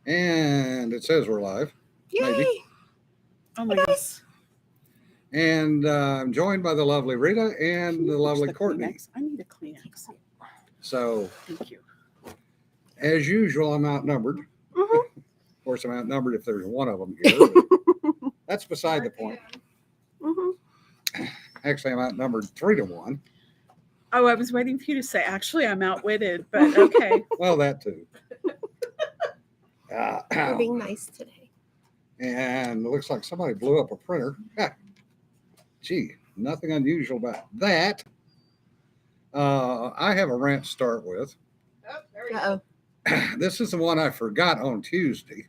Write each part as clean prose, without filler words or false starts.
And it says we're live. Yay! Maybe. Oh my goodness. And I'm joined by the lovely Rita and the lovely Courtney. Kleenex? I need a Kleenex. So, Thank you. as usual, I'm outnumbered. Mm-hmm. Of course, I'm outnumbered if there's one of them here. But that's beside the point. Mm-hmm. Actually, I'm outnumbered 3-1. Oh, I was waiting for you to say, actually, I'm outwitted, but okay. Well, that too. We're being nice today. And it looks like somebody blew up a printer. Gee, nothing unusual about that. I have a rant to start with. Uh-oh. This is the one I forgot on Tuesday.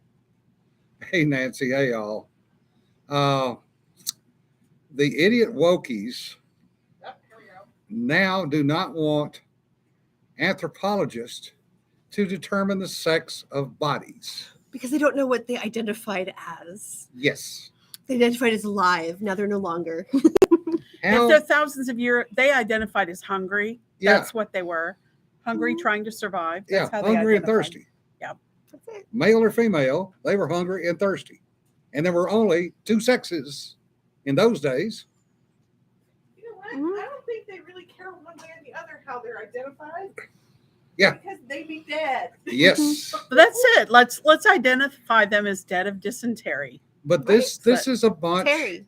Hey, Nancy. Hey, y'all. The idiot wokies now do not want anthropologists to determine the sex of bodies. Because they don't know what they identified as. Yes. They identified as alive. Now they're no longer. If they're thousands of years, they identified as hungry. Yeah. That's what they were. Hungry, trying to survive. That's how they hungry and identified. thirsty. Yeah. That's it. Male or female, they were hungry and thirsty. And there were only two sexes in those days. You know what? I don't think they really care one way or the other how they're identified. Yeah. Because they be dead. Yes. But that's it. Let's identify them as dead of dysentery. But this Right. is a bunch Terry.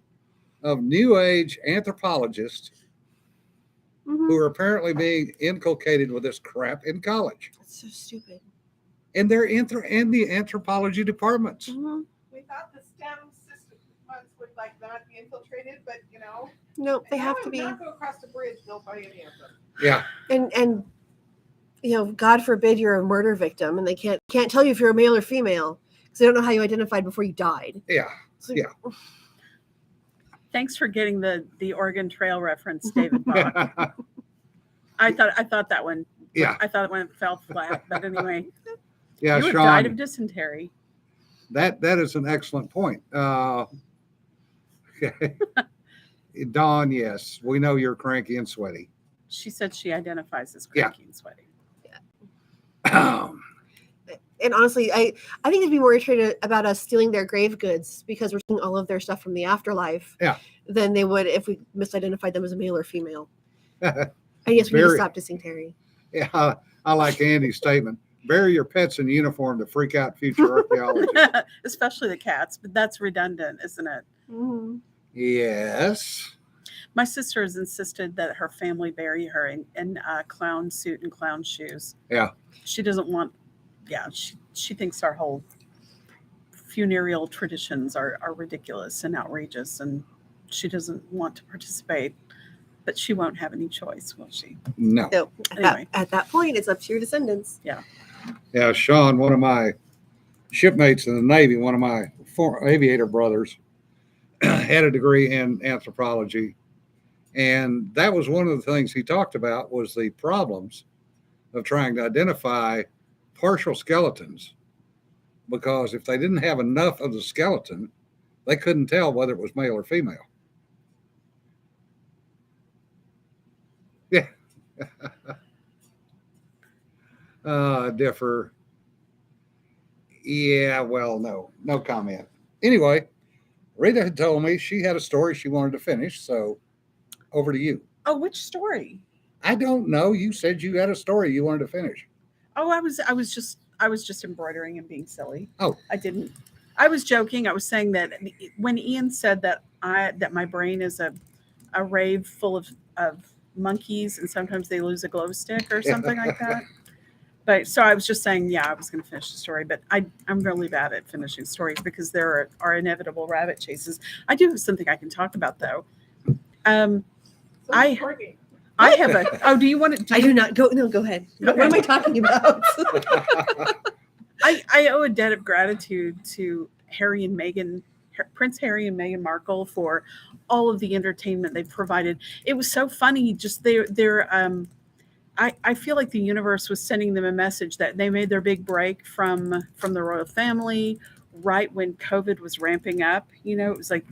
of new age anthropologists Mm-hmm. who are apparently being inculcated with this crap in college. That's so stupid. And they're in the anthropology departments. Mm-hmm. We thought the STEM system ones would like not be infiltrated, but you know. Nope, they have to be. Not go across the bridge built by any of them. Yeah. And you know, God forbid you're a murder victim and they can't tell you if you're a male or female because they don't know how you identified before you died. Yeah. So, Yeah. Thanks for getting the Oregon Trail reference, David Bach. I thought that one. Yeah. I thought it went fell flat, but anyway, Yeah, you would Sean. died of dysentery. That is an excellent point. Okay. Dawn, yes, we know you're cranky and sweaty. She said she identifies as Yeah. cranky and sweaty. And honestly, I think they'd be more irritated about us stealing their grave goods because we're stealing all of their stuff from the afterlife. Yeah. Than they would if we misidentified them as a male or female. I guess we need to stop dissing Terry. Yeah, I like Andy's statement. Bury your pets in uniform to freak out future archaeologists. Especially the cats, but that's redundant, isn't it? Mm-hmm. Yes. My sister has insisted that her family bury her in a clown suit and clown shoes. Yeah. She doesn't want, she thinks our whole funereal traditions are ridiculous and outrageous, and she doesn't want to participate, but she won't have any choice, will she? No. So Anyway. at that point, it's up to your descendants. Yeah, Sean, one of my shipmates in the Navy, one of my former aviator brothers, had a degree in anthropology. And that was one of the things he talked about was the problems of trying to identify partial skeletons. Because if they didn't have enough of the skeleton, they couldn't tell whether it was male or female. Yeah. Differ. Yeah, well, no comment. Anyway, Rita had told me she had a story she wanted to finish, so over to you. Oh, which story? I don't know. You said you had a story you wanted to finish. Oh, I was just embroidering and being silly. Oh. I was joking. I was saying that when Ian said that my brain is a rave full of monkeys and sometimes they lose a glow stick or something like that. But so I was just saying, I was going to finish the story, but I'm really bad at finishing stories because there are inevitable rabbit chases. I do have something I can talk about though. I have a. Oh, do you want to? I do not go. No, go ahead. What am I talking about? I owe a debt of gratitude to Harry and Meghan, Prince Harry and Meghan Markle, for all of the entertainment they've provided. It was so funny. Just I feel like the universe was sending them a message that they made their big break from the royal family right when COVID was ramping up. You know, it was like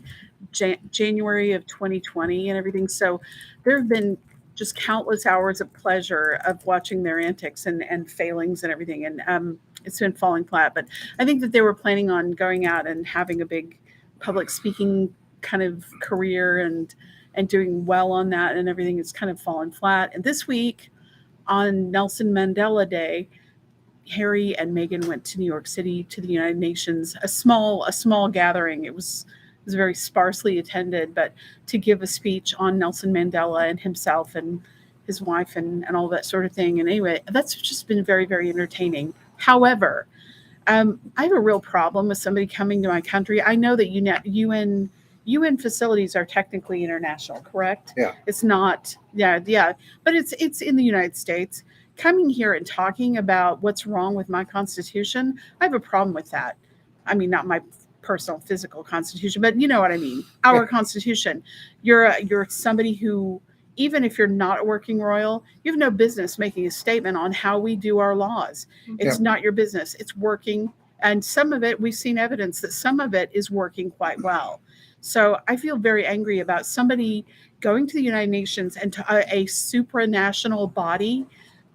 January of 2020 and everything. So there have been just countless hours of pleasure of watching their antics and failings and everything. And it's been falling flat. But I think that they were planning on going out and having a big public speaking kind of career and doing well on that, and everything is kind of fallen flat. And this week on Nelson Mandela Day, Harry and Meghan went to New York City to the United Nations, a small gathering. It was very sparsely attended, but to give a speech on Nelson Mandela and himself and his wife and all that sort of thing. And anyway, that's just been very, very entertaining. However, I have a real problem with somebody coming to my country. I know that UN facilities are technically international, correct? Yeah. It's not, yeah, but it's in the United States. Coming here and talking about what's wrong with my Constitution, I have a problem with that. I mean, not my personal physical Constitution, but you know what I mean. Our Constitution. You're somebody who, even if you're not a working royal, you have no business making a statement on how we do our laws. It's not your business. It's working. And some of it, we've seen evidence that some of it is working quite well. So I feel very angry about somebody going to the United Nations and to a supranational body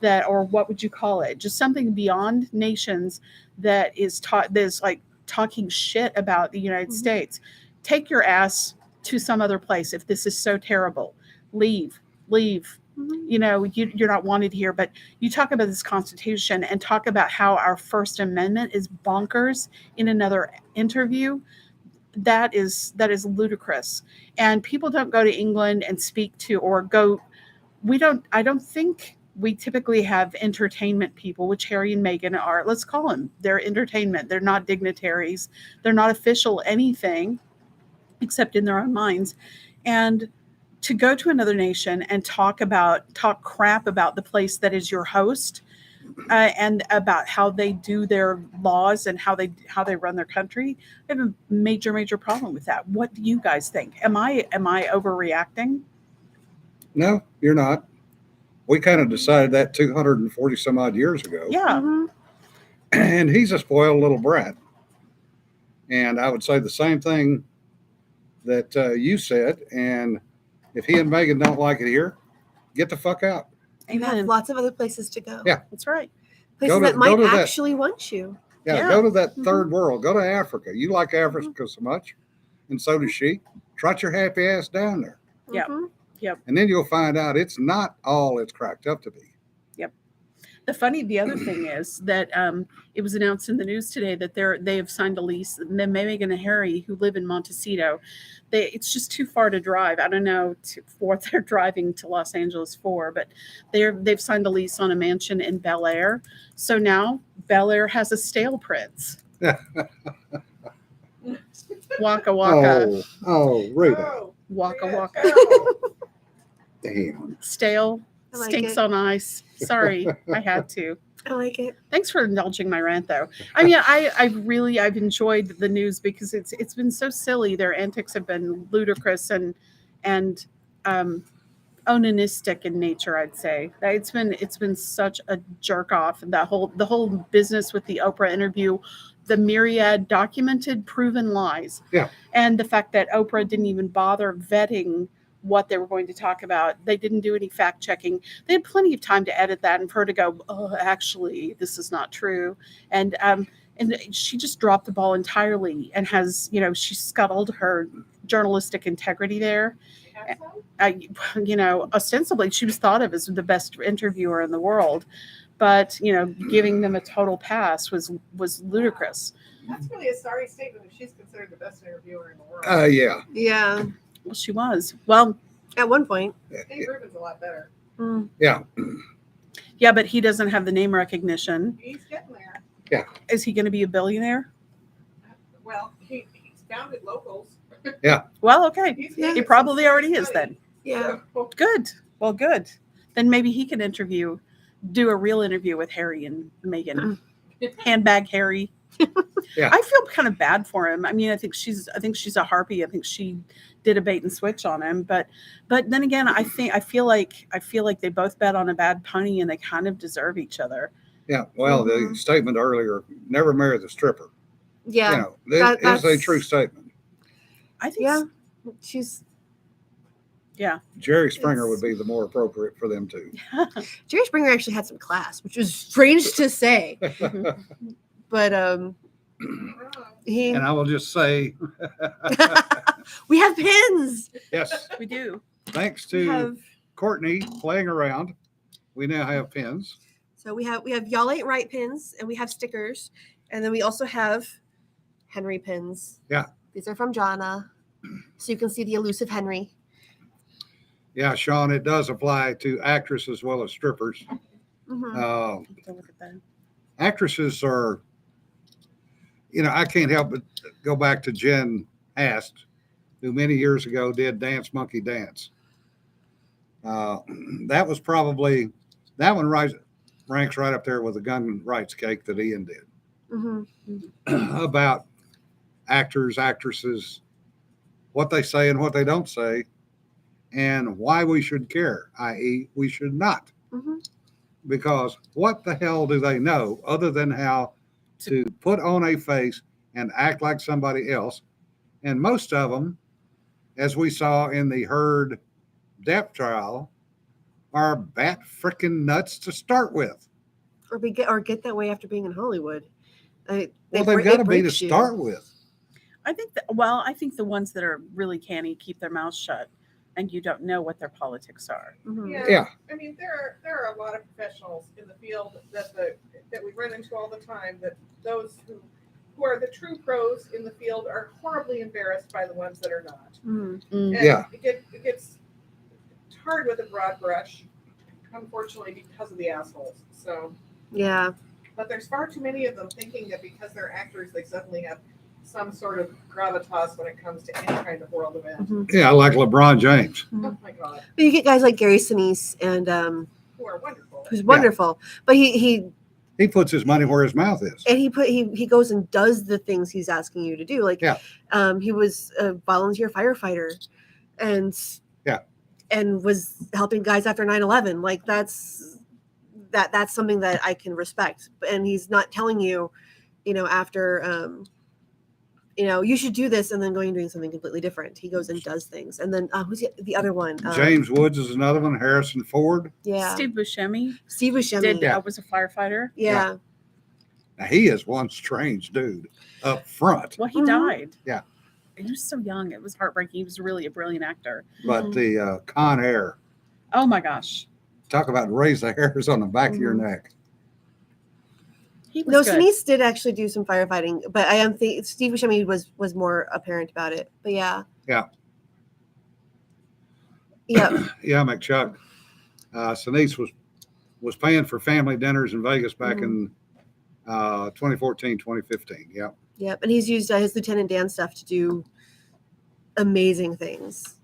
that, or what would you call it? Just something beyond nations that is there's like talking shit about the United States. Take your ass to some other place. If this is so terrible, leave. You know, you're not wanted here. But you talk about this Constitution and talk about how our First Amendment is bonkers in another interview. That is ludicrous. And people don't go to England and speak to, or go. I don't think we typically have entertainment people, which Harry and Meghan are. Let's call them. They're entertainment. They're not dignitaries. They're not official anything except in their own minds. And to go to another nation and talk crap about the place that is your host, and about how they do their laws and how they run their country, I have a major problem with that. What do you guys think? Am I overreacting? No, you're not. We kind of decided that 240 some odd years ago. Yeah. And he's a spoiled little brat. And I would say the same thing that you said. And if he and Meghan don't like it here, get the fuck out. You have lots of other places to go. Yeah. That's right. Places that might actually want you. Yeah, go to that third world. Go to Africa. You like Africa so much, and so does she. Trot your happy ass down there. Yeah. Yep. And then you'll find out it's not all it's cracked up to be. Yep. The other thing is that it was announced in the news today that they have signed a lease. And then Meghan and Harry, who live in Montecito, it's just too far to drive. I don't know what they're driving to Los Angeles for, but they've signed a lease on a mansion in Bel Air. So now Bel Air has a stale prince. Waka waka. Oh, Rita. Waka waka. Damn. Stale. I like Stinks it. on ice. Sorry, I had to. I like it. Thanks for indulging my rant, though. I mean, I've enjoyed the news because it's been so silly. Their antics have been ludicrous and onanistic in nature. I'd say it's been such a jerk off, and the whole business with the Oprah interview, the myriad documented, proven lies. Yeah. And the fact that Oprah didn't even bother vetting what they were going to talk about. They didn't do any fact checking. They had plenty of time to edit that and for her to go, oh, actually, this is not true. And she just dropped the ball entirely and has, she scuttled her journalistic integrity there. Ostensibly she was thought of as the best interviewer in the world, but giving them a total pass was ludicrous. That's really a sorry statement if she's considered the best interviewer in the world. Yeah. Yeah. Well, she was. Well, at one point. Steve Rubin's a lot better. Yeah. Yeah, but he doesn't have the name recognition. He's getting there. Yeah. Is he going to be a billionaire? Well, he's founded locals. Well, okay. He probably already is then. Yeah. Good. Well, good. Then maybe he can do a real interview with Harry and Meghan. Handbag Harry. Yeah. I feel kind of bad for him. I mean, I think she's a harpy. I think she did a bait and switch on him. But then again, I feel like they both bet on a bad pony and they kind of deserve each other. Yeah. Well, the statement earlier, never marry the stripper. Yeah. That is a true statement. I think. Yeah. She's. Yeah. Jerry Springer would be the more appropriate for them too. Jerry Springer actually had some class, which was strange to say, but he. And I will just say, We have pins. yes, We do. thanks We to have Courtney playing around, we now have pins. so we have y'all ain't right pins, and we have stickers, and then we also have Henry pins. Yeah. These are from Jonna, so you can see the elusive Henry. Yeah, Sean, it does apply to actors as well as strippers. Mhm. Uh, Go look at that. actresses are, I can't help but go back to Jen Ast, who many years ago did Dance Monkey Dance. That was probably, that one ranks right up there with the gun rights cake that Ian did Mhm. about actors, actresses, what they say and what they don't say, and why we should care, i.e., we should not. Mhm. Because what the hell do they know other than how to put on a face and act like somebody else? And most of them, as we saw in the Heard Depp trial, are bat freaking nuts to start with. Or get that way after being in Hollywood. Well, they've got to be to start with. I think the ones that are really canny keep their mouths shut, and you don't know what their politics are. Mhm. Yeah. I mean, there are a lot of professionals in the field that we run into all the time. That those who are the true pros in the field are horribly embarrassed by the ones that are not. Mhm. And Yeah. it gets tarred with a broad brush, unfortunately, because of the assholes. So, Yeah. but there's far too many of them thinking that because they're actors, they suddenly have some sort of gravitas when it comes to any kind of world event. Mhm. Yeah, like LeBron James. Oh my God, But you get guys like Gary Sinise and who are wonderful. who's wonderful, but he He puts his money where his mouth is. and he goes and does the things he's asking you to do. Like, Yeah. He was a volunteer firefighter, and Yeah. and was helping guys after 9/11. Like that's something that I can respect. And he's not telling you, after you should do this and then going and doing something completely different. He goes and does things. And then who's the other one? James Woods is another one. Harrison Ford. Yeah. Steve Buscemi Buscemi. was a firefighter. Yeah. Now, he is one strange dude up front. Well, he Mhm. died. Yeah. He was so young. It was heartbreaking. He was really a brilliant actor. But the Con Air, Oh my gosh. talk about raise the hairs on the back of your Mhm. neck. He was No, good. Sinise did actually do some firefighting, but I am think Steve Buscemi was more apparent about it. But yeah. Yeah. Yeah. Yeah, McChuck. Sinise was paying for family dinners in Vegas back in 2014, 2015. Yeah. Yep. And he's used his Lieutenant Dan stuff to do amazing things.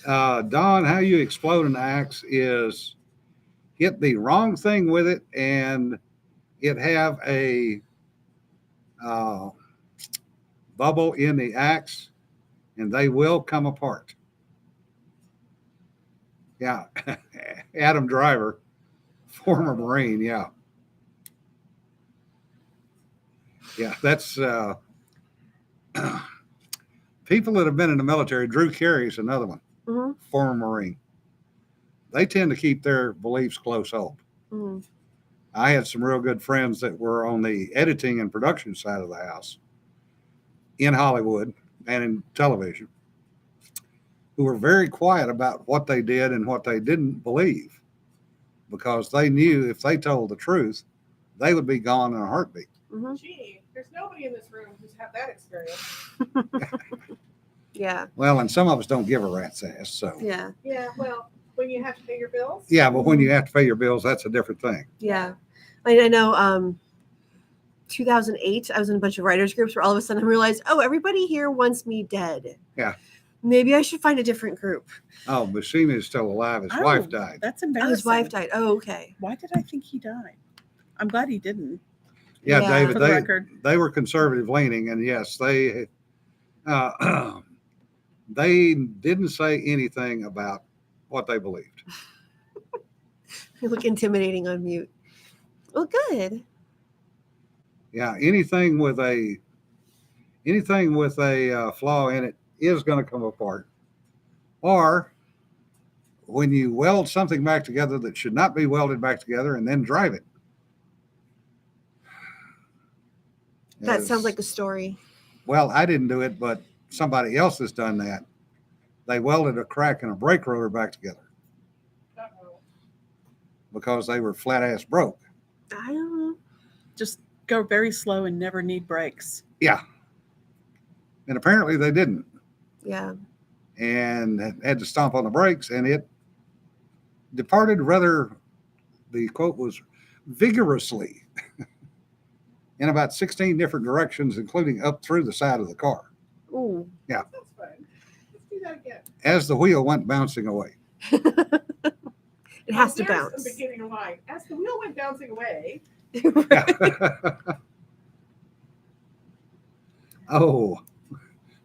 Don, how you explode an axe is hit the wrong thing with it and it have a bubble in the axe and they will come apart. Yeah. Adam Driver, former Marine. Yeah. Yeah. That's people that have been in the military. Drew Carey's another one, Mm-hmm. former Marine. They tend to keep their beliefs close hold. Mm-hmm. I had some real good friends that were on the editing and production side of the house in Hollywood and in television who were very quiet about what they did and what they didn't believe because they knew if they told the truth, they would be gone in a heartbeat. Mm-hmm. Gee, there's nobody in this room who's had that experience. Yeah. Well, and some of us don't give a rat's ass. So, Yeah. Yeah, well, when you have to pay your bills. yeah, but when you have to pay your bills, that's a different thing. Yeah. I know 2008, I was in a bunch of writers groups where all of a sudden I realized, oh, everybody here wants me dead. Yeah. Maybe I should find a different group. Oh, Buscemi is still alive. His Oh, wife died. That's Oh, embarrassing. his wife died. Oh, okay. Why did I think he died? I'm glad he didn't. Yeah, Yeah. David, For the record. they were conservative leaning, and yes, they they didn't say anything about what they believed. You look intimidating on mute. Well, good. Yeah, anything with a flaw in it is going to come apart, or when you weld something back together that should not be welded back together and then drive it. That As- sounds like a story. well, I didn't do it, but somebody else has done that. They welded a crack in a brake rotor back together Uh-oh. because they were flat ass broke. I don't know. Just go very slow and never need brakes. Yeah. And apparently they didn't, Yeah. and had to stomp on the brakes, and it departed rather, the quote was vigorously in about 16 different directions, including up through the side of the car Ooh. That's fun. Let's do that again. as the wheel went bouncing away. It has to There's bounce. the beginning line. As the wheel went bouncing away, Oh,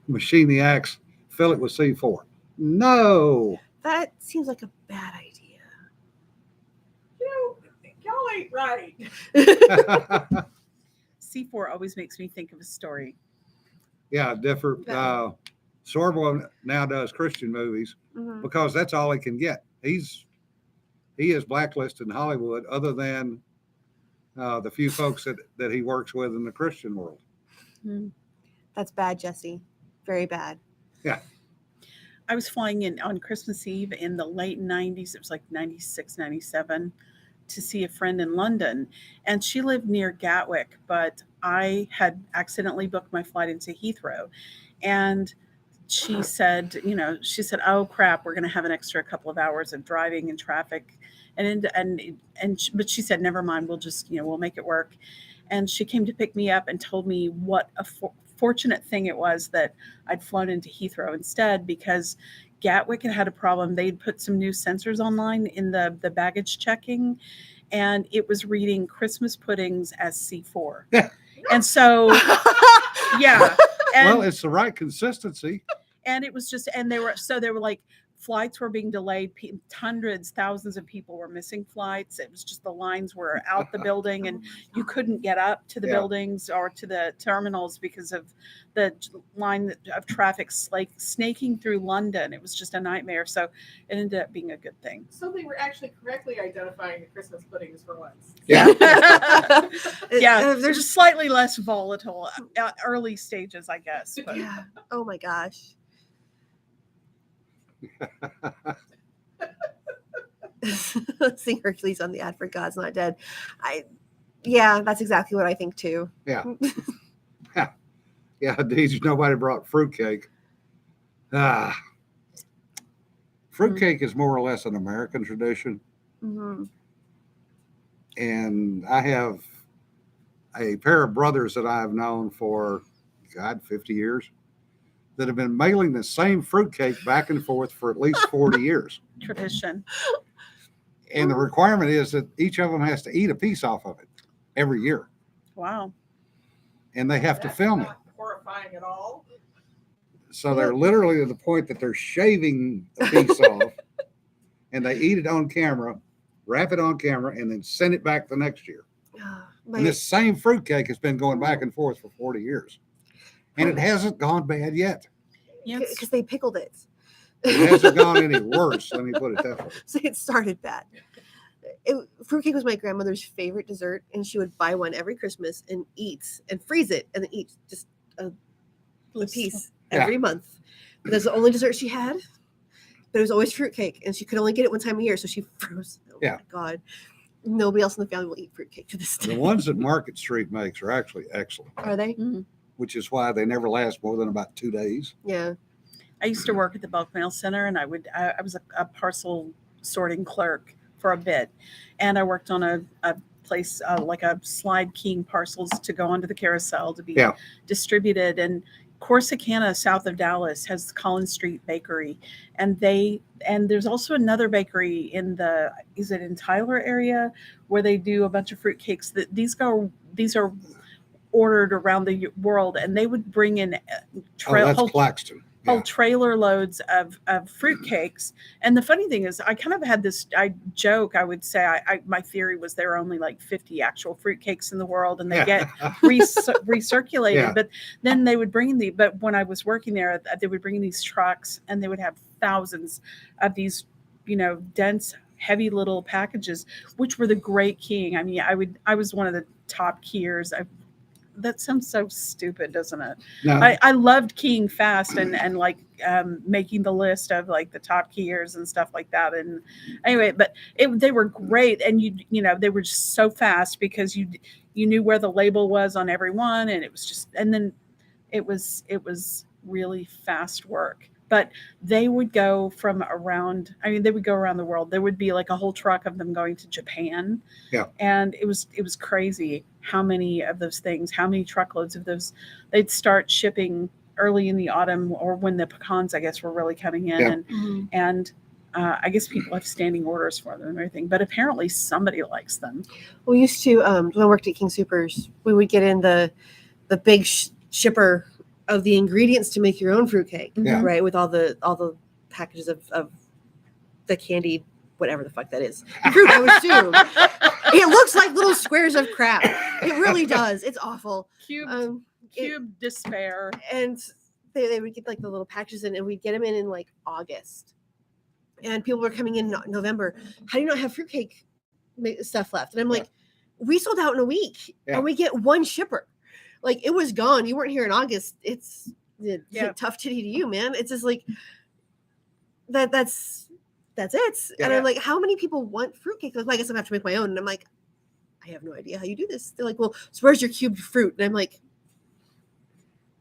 machine the axe, fill it with C4. No. That seems like a bad idea. you know, y'all ain't right. C4 always makes me think of a story. Yeah, different. Yeah. Sorbo now does Christian movies Mhm. because that's all he can get. He is blacklisted in Hollywood, other than the few folks that he works with in the Christian world. That's bad, Jesse. Very bad. I was flying in on Christmas Eve in the late 90s. It was like 96, 97 to see a friend in London. And she lived near Gatwick, but I had accidentally booked my flight into Heathrow. And she said, oh crap, we're going to have an extra couple of hours of driving and traffic. But she said, never mind, we'll just, we'll make it work. And she came to pick me up and told me what a fortunate thing it was that I'd flown into Heathrow instead, because Gatwick had a problem. They'd put some new sensors online in the baggage checking, and it was reading Christmas puddings as C4. And so, yeah. And, Well, it's the right consistency. and it was just, and they were like, flights were being delayed. Hundreds, thousands of people were missing flights. It was just the lines were out the building, and you couldn't get up to the Yeah. buildings or to the terminals because of the line of traffic snaking through London. It was just a nightmare. So it ended up being a good thing. So they were actually correctly identifying the Christmas puddings for once. Yeah. Yeah, There's they're just slightly less volatile early stages, I guess. But Yeah. Oh my gosh. Seeing Hercules on the ad for God's Not Dead. Yeah, that's exactly what I think too. Yeah. Yeah, Deej, nobody brought fruitcake. Fruitcake is more or less an American tradition. Mhm. And I have a pair of brothers that I've known for, 50 years, that have been mailing the same fruitcake back and forth for at least 40 years. tradition. And the requirement is that each of them has to eat a piece off of it every year. Wow. And they have to That's film it. not horrifying at all. So they're literally to the point that they're shaving a piece off, and they eat it on camera, wrap it on camera, and then send it back the next year. And this same fruitcake has been going back and forth for 40 years. And it hasn't gone bad yet. Yes. Because they pickled it. It hasn't gone any worse, let me put it that way. So it started bad. Fruitcake was my grandmother's favorite dessert, and she would buy one every Christmas and eat and freeze it and then eat just a piece Yeah. every month. But that's the only dessert she had. But it was always fruitcake, and she could only get it one time a year, so she froze. Oh Yeah. my God. Nobody else in the family will eat fruitcake to this day. The ones that Market Street makes are actually excellent, Are they? Mhm. which is why they never last more than about 2 days. Yeah. I used to work at the bulk mail center, and I was a parcel sorting clerk for a bit, and I worked on a place like a slide keying parcels to go onto the carousel to be Yeah. distributed. And Corsicana, south of Dallas, has Collins Street Bakery, and there's also another bakery in is it in Tyler area, where they do a bunch of fruitcakes. That these are ordered around the world, and they would bring in That's Claxton. whole Yeah. trailer loads of fruitcakes. And the funny thing is, I kind of had this joke. I would say my theory was there are only like 50 actual fruitcakes in the world, and they get recirculated. Yeah. But then they would bring but when I was working there, they would bring in these trucks, and they would have thousands of these dense, heavy little packages, which were the great keying. I mean, I was one of the top keyers. That sounds so stupid, doesn't it? No, I loved keying fast and like making the list of like the top keyers and stuff like that. And anyway, but they were great, and they were just so fast because you knew where the label was on every one, and it was just, and then it was really fast work. But they would go from around. I mean, they would go around the world. There would be like a whole truck of them going to Japan. Yeah. And it was crazy how many of those things, how many truckloads of those, they'd start shipping early in the autumn or when the pecans, I guess, were really coming in. Yeah. And Mhm. and I guess people have standing orders for them and everything. But apparently somebody likes them. We used to when I worked at King Supers, we would get in the big shipper of the ingredients to make your own fruitcake, Yeah. right? With all the packages of the candied whatever the fuck that is, fruit. I would assume it looks like little squares of crap. It really does. It's awful. Cube despair. And they would get like the little packages in, and we'd get them in like August. And people were coming in November. How do you not have fruitcake stuff left? And I'm like, we sold out in a week, Yeah. and we get one shipper. Like, it was gone. You weren't here in August. It's Yeah. tough titty to you, man. It's just like that's it. Yeah. And I'm like, how many people want fruitcake? Like, I guess I'm gonna have to make my own. And I'm like, I have no idea how you do this. They're like, well, so where's your cubed fruit? And I'm like,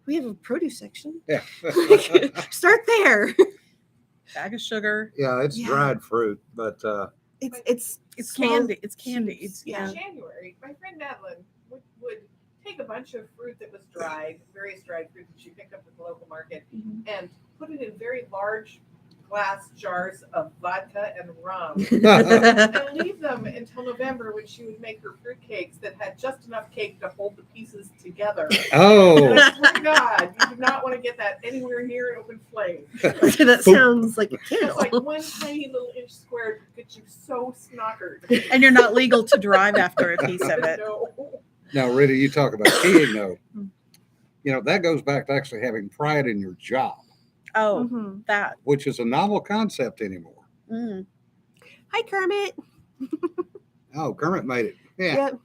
we have a produce section. yeah. Start there. Bag of sugar. Yeah, it's Yeah. dried fruit, but It's It's small candy. It's candy. cubes. It's In yeah. January, my friend Madeline would take a bunch of fruit that was dried, various dried fruit that she picked up at the local market, Mhm. and put it in very large glass jars of vodka and rum, and and leave them until November when she would make her fruit cakes that had just enough cake to hold the pieces together. And oh, I swear to God, you do not want to get that anywhere near an open flame. that sounds like a It's like candle. one tiny little inch square gets you so snockered. And you're not legal to drive after a piece of it. No. now, Rita, you talk about keying though. That goes back to actually having pride in your job, Oh, Mhm. that. which is a novel concept anymore. Mm. Hi, Kermit. Oh, Kermit made it. Yeah, Yep.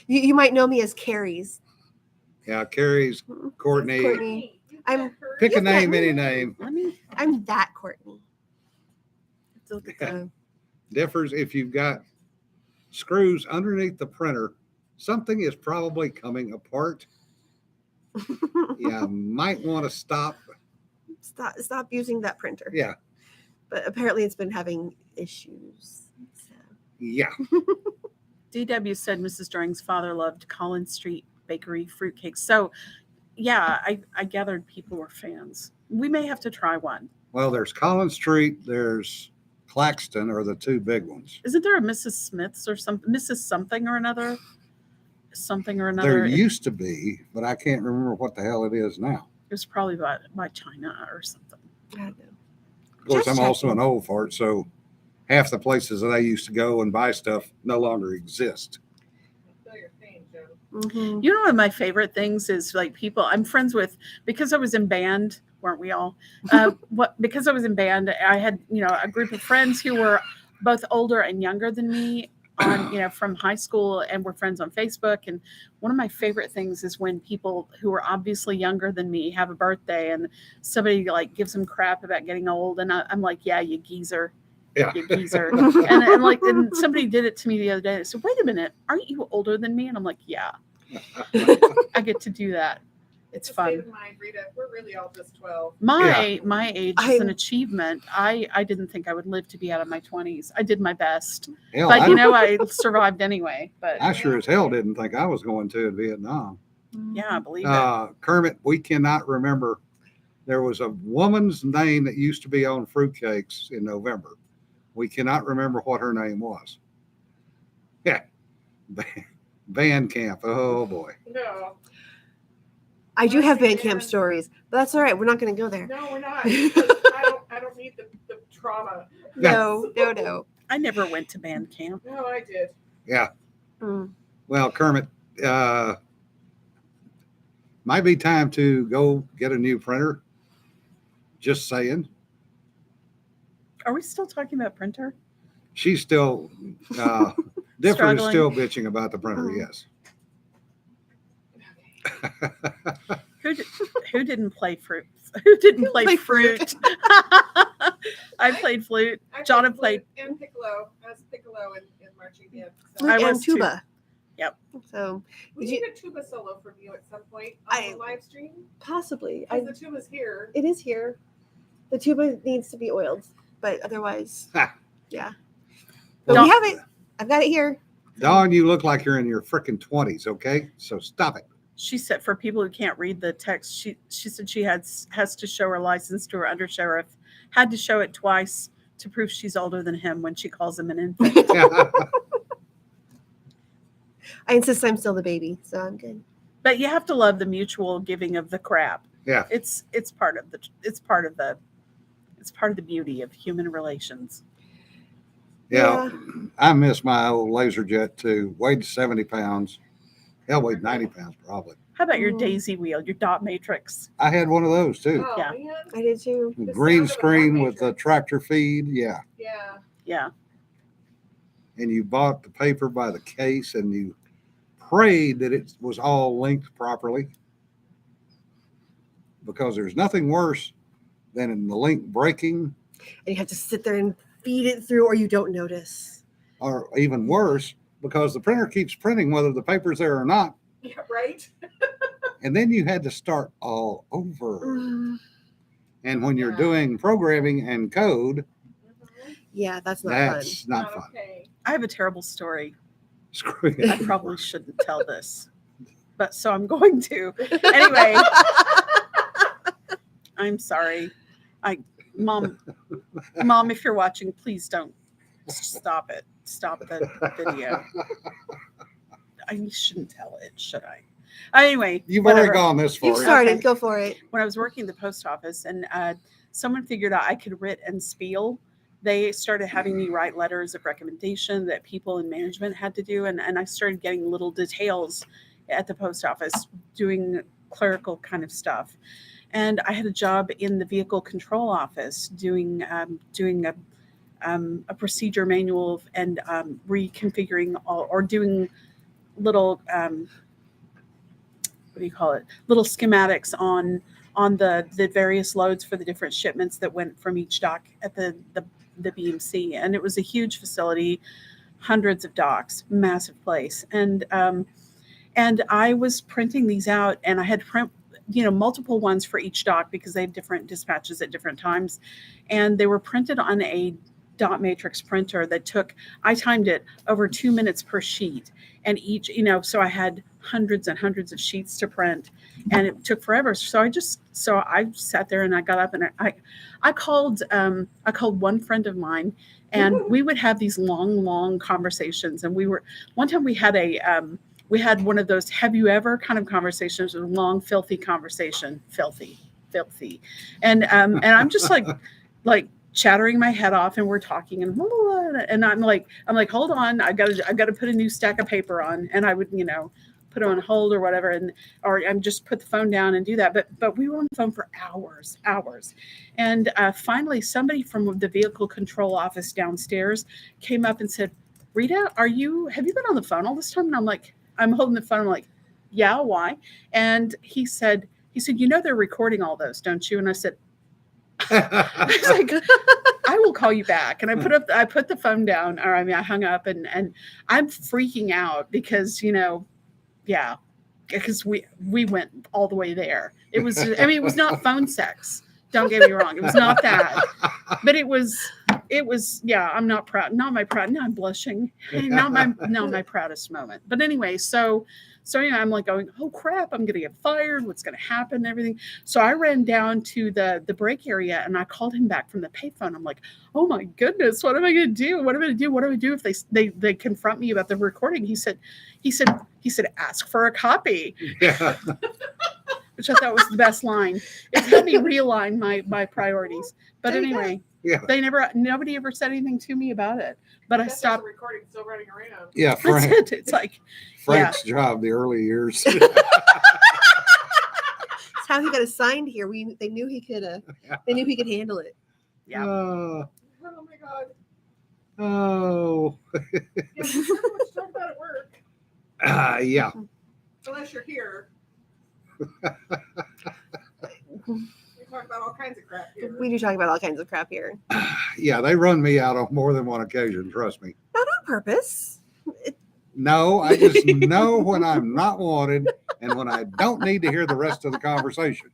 You might know me as Carrie's. yeah. Carrie's, Courtney. Courtney. I'm- Pick a You've got name, me. any name. Let me I'm that Courtney. look at that. Differs if you've got screws underneath the printer. Something is probably coming apart. You might want to stop. Stop using that printer. Yeah, But apparently it's been having issues. So. yeah. DW said Mrs. Doring's father loved Collins Street Bakery fruitcakes. So, yeah, I gathered people were fans. We may have to try one. Well, there's Collins Street. There's Claxton, are the two big ones. Isn't there a Mrs. Smith's or something? Mrs. something or another? Something or There another. used to be, but I can't remember what the hell it is now. It was probably by China or something. I don't know. Of course, Just I'm also checking. an old fart, so half the places that I used to go and buy stuff no longer exist. I feel your pain, Joe. Mhm. You know, one of my favorite things is like people I'm friends with because I was in band, weren't we all? Because I was in band, I had a group of friends who were both older and younger than me on from high school, and we're friends on Facebook. And one of my favorite things is when people who are obviously younger than me have a birthday and somebody like gives them crap about getting old, and I'm like, yeah, you geezer. Yeah. You geezer. and somebody did it to me the other day. They said, wait a minute, aren't you older than me? And I'm like, yeah, I get to do that. It's a state fun. of mind, Rita. We're really all just 12. My age is an I'm- achievement. I didn't think I would live to be out of my 20s. I did my best, Hell, but I I survived anyway. But sure as hell didn't think I was going to in Vietnam. yeah, I believe it. Kermit, we cannot remember. There was a woman's name that used to be on fruitcakes in November. We cannot remember what her name was. Yeah. Band camp. Oh boy. No, I do have band Yeah. camp stories, but that's all right. We're not going to go there. no, we're not. Because I don't need the trauma. No. I never went to band camp. No, I did. Yeah. Mm. Well, Kermit, might be time to go get a new printer. Just saying. Are we still talking about printer? She's still, Difford is Struggling. still bitching about the printer, Mhm. yes. Who didn't play fruit? Who didn't play Play fruit? fruit. I played flute. I John played had played. flute and piccolo. I was piccolo in marching band. So Flute I and was too. tuba. Yep. So we did need you a tuba solo from you at some point on I- the live stream possibly? because the tuba's here. It is here. The tuba needs to be oiled, but otherwise, Ha. yeah. But Don't- we have it. I've got it here. Dawn, you look like you're in your freaking 20s, okay? So stop it. She said for people who can't read the text, she said she has to show her license to her undersheriff, had to show it twice to prove she's older than him when she calls him an infant. I insist I'm still the baby, so I'm good. But you have to love the mutual giving of the crap. Yeah. It's part of the beauty of human relations. Yeah. I miss my old laser jet too. Weighed 70 pounds. Hell, weighed 90 pounds probably. How about your Mm. daisy wheel, your dot matrix? I had one of those too. Oh Yeah. man. I did too. The Green sound of a screen dot with the matrix. tractor feed. Yeah. Yeah. Yeah. And you bought the paper by the case and you prayed that it was all linked properly. Because there's nothing worse than in the link breaking, And you have to sit there and feed it through, or you don't notice. or even worse, because the printer keeps printing whether the paper's there or not. Yeah. Right. And then you had to start all over. Mm, And when you're Yeah. doing programming and code, yeah, that's not that's not Not fun. okay. I have a terrible story. Screw I it. probably shouldn't tell this, but so I'm going to. Anyway, I'm sorry. Mom, if you're watching, please don't stop it. Stop the video. I shouldn't tell it, should I? Anyway, You've whatever. already gone this You've far. started. Okay. Go for it. When I was working at the post office and someone figured out I could writ and spiel, they started having me write letters of recommendation that people in management had to do. And I started getting little details at the post office doing clerical kind of stuff. And I had a job in the vehicle control office doing a procedure manual and reconfiguring or doing little what do you call it? Little schematics on the various loads for the different shipments that went from each dock at the BMC. And it was a huge facility, hundreds of docks, massive place. And I was printing these out, and I had to print multiple ones for each dock because they have different dispatches at different times. And they were printed on a dot matrix printer that I timed it over 2 minutes per sheet. And each, so I had hundreds and hundreds of sheets to print, and it took forever. So I sat there and I got up and I called one friend of mine, and we would have these long conversations. And one time we had one of those have you ever kind of conversations, with long filthy conversation, filthy, and I'm just like chattering my head off, and we're talking, and I'm like hold on, I gotta put a new stack of paper on, and I would put it on hold or whatever, or I'm just put the phone down and do that. But we were on the phone for hours, and finally somebody from the vehicle control office downstairs came up and said, Rita, have you been on the phone all this time? And I'm holding the phone. I'm like, yeah, why? And he said, they're recording all those, don't you? And I said, I was like, I will call you back. And I put the phone down, or I hung up, and I'm freaking out because, because we went all the way there. It was, it was not phone sex. Don't get me wrong. It was not that, but it was, yeah, I'm not proud. Not my proud. Now I'm blushing. Not my proudest moment. But anyway, so I'm like going, oh crap, I'm going to get fired. What's going to happen and everything. So I ran down to the break area, and I called him back from the payphone. I'm like, oh my goodness, what am I going to do? What am I going to do? What do I do if they confront me about the recording? He said, ask for a copy. Yeah. Which I thought was the best line. It helped me realign my priorities. But There you go. anyway, Yeah. Nobody ever said anything to me about it. But I That's stopped. just a recording still running around. Yeah, That's it. It's like, Frank's job the early years. That's how he got assigned here. They knew he could. They knew he could handle it. yeah. Oh my God. Oh, Yeah, there's not much to talk about at work. yeah. Unless you're here. We talk about all kinds of crap here. We do talk about all kinds of crap here. Yeah, they run me out on more than one occasion, trust me. Not on purpose. No, I just know when I'm not wanted and when I don't need to hear the rest of the conversation.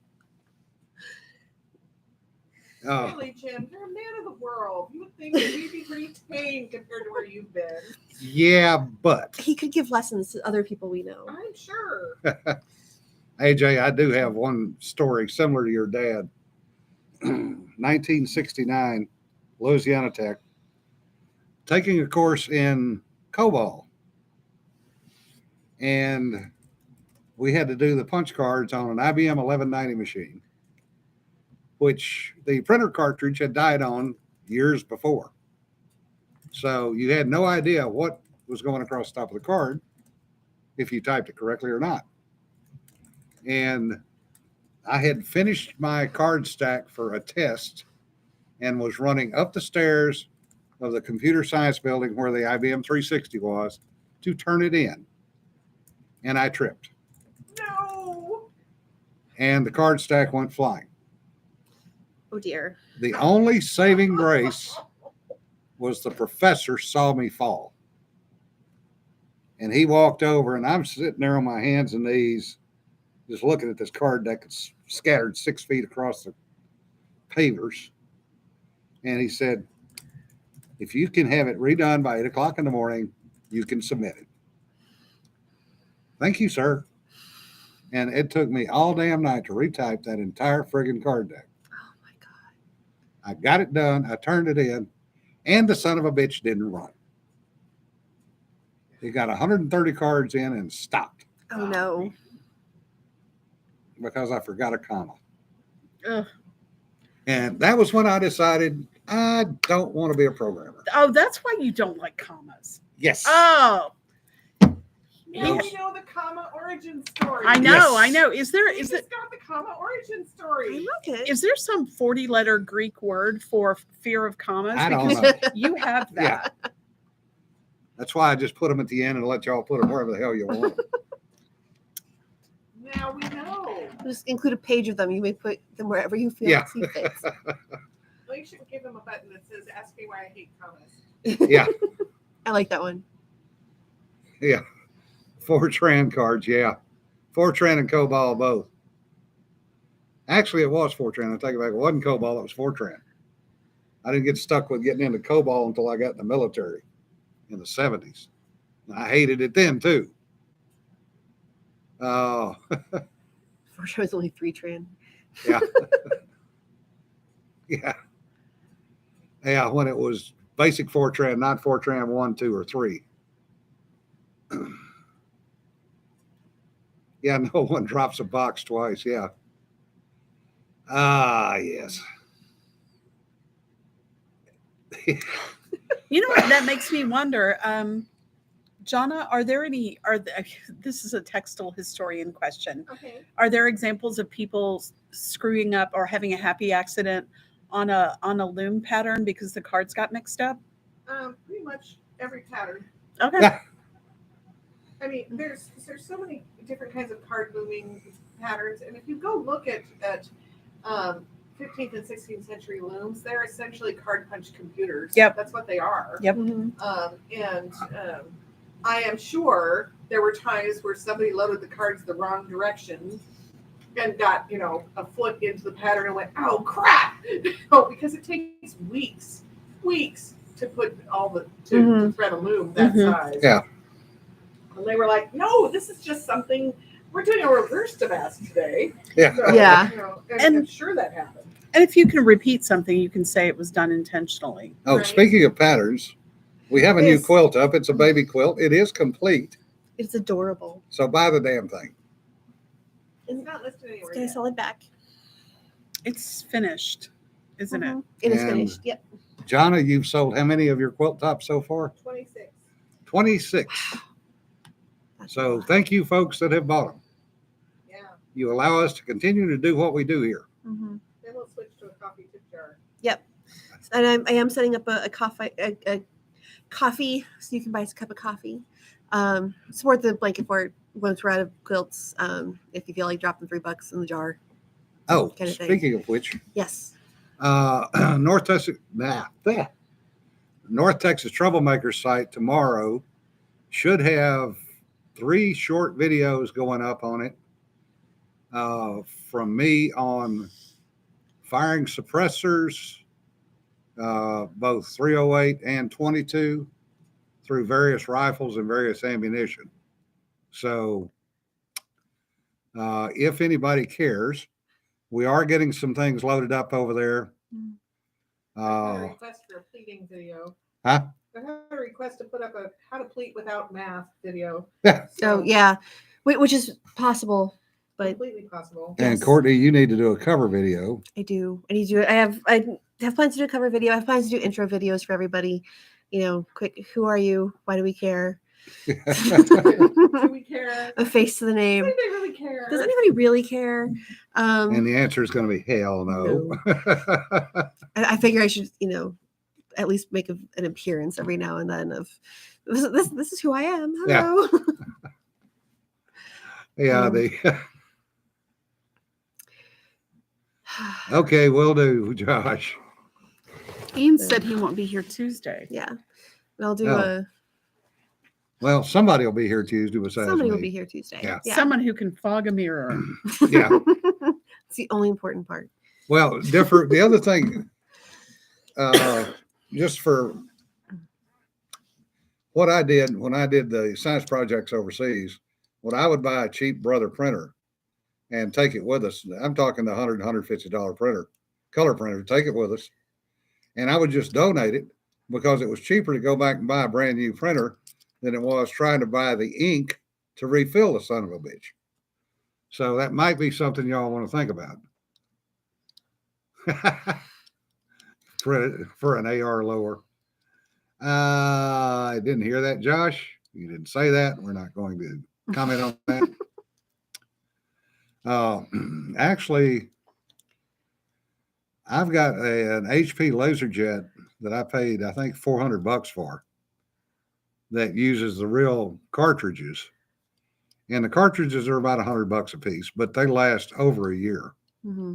Oh, Really, Jim, you're a man of the world. You would think that we'd be pretty tame compared to where you've been. yeah, but He could give lessons to other people we know. I'm sure. AJ, I do have one story similar to your dad. 1969, Louisiana Tech, taking a course in COBOL. And we had to do the punch cards on an IBM 1190 machine, which the printer cartridge had died on years before. So you had no idea what was going across the top of the card if you typed it correctly or not. And I had finished my card stack for a test and was running up the stairs of the computer science building where the IBM 360 was to turn it in. And I tripped. No. And the card stack went flying. Oh dear. The only saving grace was the professor saw me fall. And he walked over, and I'm sitting there on my hands and knees, just looking at this card deck that's scattered 6 feet across the pavers. And he said, if you can have it redone by 8 o'clock in the morning, you can submit it. Thank you, sir. And it took me all damn night to retype that entire friggin' card deck. Oh my God. I got it done. I turned it in, and the son of a bitch didn't run. He got 130 cards in and stopped Oh no. because I forgot a comma. Ugh. And that was when I decided I don't want to be a programmer. Oh, that's why you don't like commas. Yes. Oh, Now Yes. we know the comma origin story. I know, Yes. I know. Is there We is just it got the comma origin I story. like it. is there some 40-letter Greek word for fear of commas? I don't Because know. you have Yeah. that. That's why I just put them at the end and let y'all put them wherever the hell you want them. Now we know. Just include a page of them. You may put them wherever you feel Yeah. see fit. Well, you should give them a button that says "Ask me why I hate commas." Yeah. I like that one. Yeah. Fortran cards. Yeah. Fortran and COBOL both. Actually, it was Fortran. I take it back. It wasn't COBOL. It was Fortran. I didn't get stuck with getting into COBOL until I got in the military in the 70s. And I hated it then, too. Oh, For sure, it's only 3 tran. yeah. Yeah. Yeah, when it was basic Fortran, not Fortran 1, 2, or 3. Yeah, no one drops a box twice. Yeah. Ah, yes. You know what? That makes me wonder. Jonna, are there any? This is a textile historian question. Okay. Are there examples of people screwing up or having a happy accident on a loom pattern because the cards got mixed up? Pretty much every pattern. Okay. Yeah. I mean, there's so many different kinds of card looming patterns, and if you go look at 15th and 16th century looms, they're essentially card punch computers. Yep. That's what they are. Yep. I am sure there were times where somebody loaded the cards the wrong direction and got, a foot into the pattern and went, oh crap! Because it takes weeks to put to thread a loom that size. Yeah. And they were like, no, this is just something, we're doing a reverse Damascus today. Yeah. So, Yeah. And I'm And- sure that happened. And if you can repeat something, you can say it was done intentionally. Oh, Right. speaking of patterns, we have a new Yes. quilt up. It's a baby quilt. It is complete. It's adorable. So buy the damn thing. It's not listed It's anywhere got a yet. solid back. It's finished, isn't it? It is And- finished. Yep. Jonna, you've sold how many of your quilt tops so far? 26. 26. That's a So lot. thank you, folks that have bought them. Yeah. You allow us to continue to do what we do here. Mhm. Then we'll switch to a coffee tip jar. And I am setting up a coffee, so you can buy us a cup of coffee. Support the blanket fort once we're out of quilts. If you feel like dropping $3 in the jar. Oh, Kind of thing. speaking of which, Yes. North Texas Troublemakers site tomorrow should have 3 short videos going up on it from me on firing suppressors, both 308 and 22, through various rifles and various ammunition. So if anybody cares, we are getting some things loaded up over there. I had a request for a pleating video. Huh? I had a request to put up a how to pleat without mask video. Yeah. Oh yeah, which is possible, but Completely possible. And Yes. Courtney, you need to do a cover video. I do. I need to do it. I have plans to do a cover video. I have plans to do intro videos for everybody. You know, quick. Who are you? Why do we care? Do we care? A face to the Does name. anybody really care? Does anybody really care? And the answer is going to be hell no. I figure I should, at least make an appearance every now and then of this is who I am. Hello. Yeah. Okay, will do, Josh. Ian said he won't be here Tuesday. Yeah. And I'll do Oh. Well, somebody will be here Tuesday besides somebody me. will be here Tuesday. Yeah. Someone who can fog a mirror. Yeah. It's the only important part. Well, the other thing, just for what I did when I did the science projects overseas, when I would buy a cheap Brother printer and take it with us, I'm talking the $100, $150 printer, color printer, take it with us. And I would just donate it because it was cheaper to go back and buy a brand new printer than it was trying to buy the ink to refill the son of a bitch. So that might be something y'all want to think about. for an AR lower. I didn't hear that, Josh. You didn't say that. We're not going to comment on that. Actually, I've got an HP LaserJet that I paid, I think, $400 for, that uses the real cartridges. And the cartridges are about $100 a piece, but they last over a year. Mm-hmm.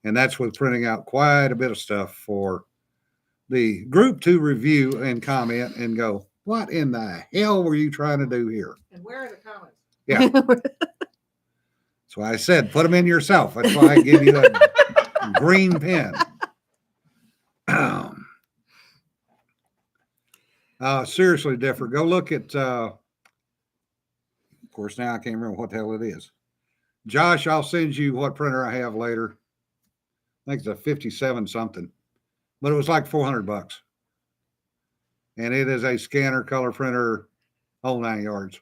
And that's with printing out quite a bit of stuff for the group to review and comment and go, what in the hell were you trying to do here? And where are the comments? Yeah. That's why I said, put them in yourself. That's why I give you a green pen. Seriously, Differ, go look at, of course, now I can't remember what the hell it is. Josh, I'll send you what printer I have later. I think it's a 57 something, but it was like $400. And it is a scanner, color printer, whole 9 yards.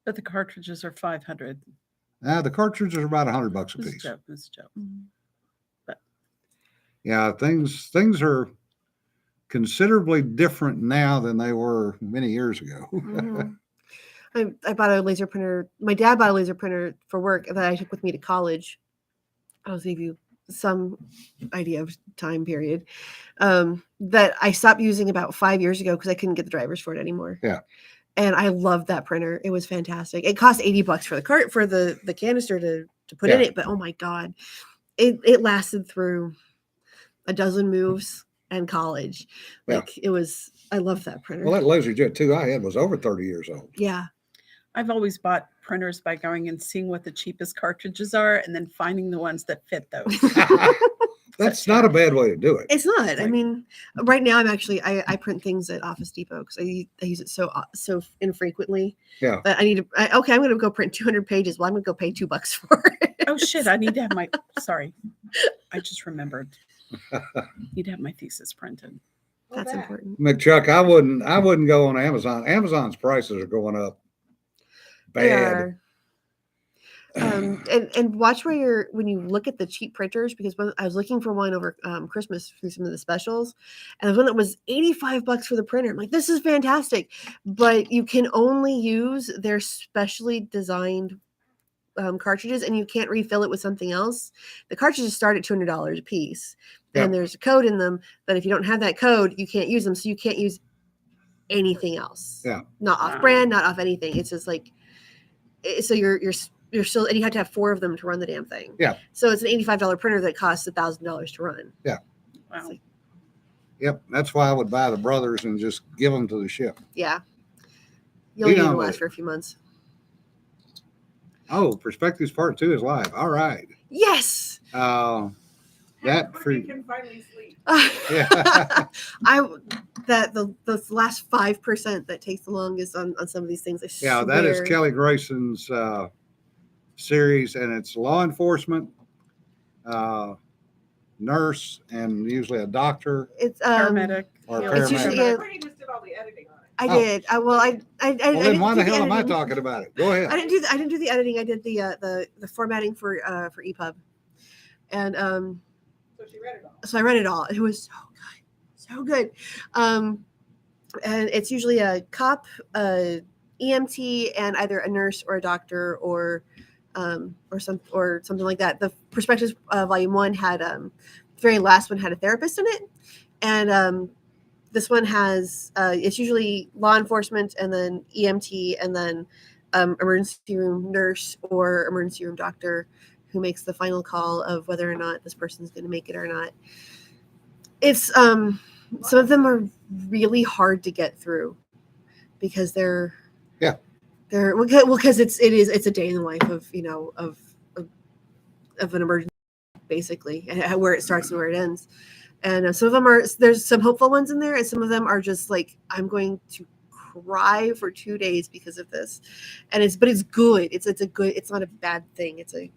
But the cartridges are 500. The cartridges are about $100 a This is piece. joke. This is joke. Yeah, things are considerably different now than they were many years ago. Mhm. I bought a laser printer. My dad bought a laser printer for work that I took with me to college. I'll give you some idea of time period. That I stopped using about 5 years ago because I couldn't get the drivers for it anymore. Yeah. And I loved that printer. It was fantastic. It cost $80 for the cart for the canister to put in Yeah. it, but oh my God, it lasted through a dozen moves and college. Yeah. Like it was, I love that printer. Well, that LaserJet 2 I had was over 30 years old. Yeah. I've always bought printers by going and seeing what the cheapest cartridges are and then finding the ones that fit those. That's not a bad way to do it. It's not. I Right. mean, right now I'm actually I print things at Office Depot because I use it so infrequently. Yeah. That I need to. Okay, I'm going to go print 200 pages. Well, I'm going to go pay $2 for it. Oh shit, I need to have my sorry. I just remembered. Need to have my thesis printed. Well, That's that. important. McChuck, I wouldn't go on Amazon. Amazon's prices are going up They bad. are. And watch where when you look at the cheap printers, because when I was looking for one over Christmas through some of the specials, and the one that was $85 for the printer. I'm like, this is fantastic, but you can only use their specially designed cartridges and you can't refill it with something else, the cartridges start at $200 a piece. Yeah. And there's a code in them that if you don't have that code, you can't use them. So you can't use anything else. Yeah. Not off Wow. brand, not off anything. It's just like, so you're still, and you have to have 4 of them to run the damn thing. Yeah. So it's an $85 printer that costs $1,000 to run. Wow. Yep. That's why I would buy the brothers and just give them to the ship. Yeah. You'll need know, to but- last for a few months. Oh, Perspectives Part 2 is live. All right. Yes. That for You can finally sleep. yeah. The last 5% that takes the longest on some of these things. I Yeah, that is swear. Kelly Grayson's series, and it's law enforcement, nurse, and usually a doctor It's Paramedic. or Yeah, it's usually- paramedic. yeah. Brittany just did all the editing on it. I Oh. did. I Well, then didn't why do the hell am I editing. talking about it? Go ahead. I didn't do the editing. I did the formatting for EPUB, and So she read it all. so I read it all. It was so good. And it's usually a cop, EMT, and either a nurse or a doctor or something like that. The Perspectives Volume 1 had the very last one had a therapist in it, and this one has it's usually law enforcement and then EMT and then emergency room nurse or emergency room doctor who makes the final call of whether or not this person's going to make it or not. It's some of them are really hard to get through because they're because it's a day in the life of of an emergency, basically, and where it starts and where it ends. And some of them there's some hopeful ones in there, and some of them are just like, I'm going to cry for 2 days because of this. And it's good. It's not a bad thing. It's a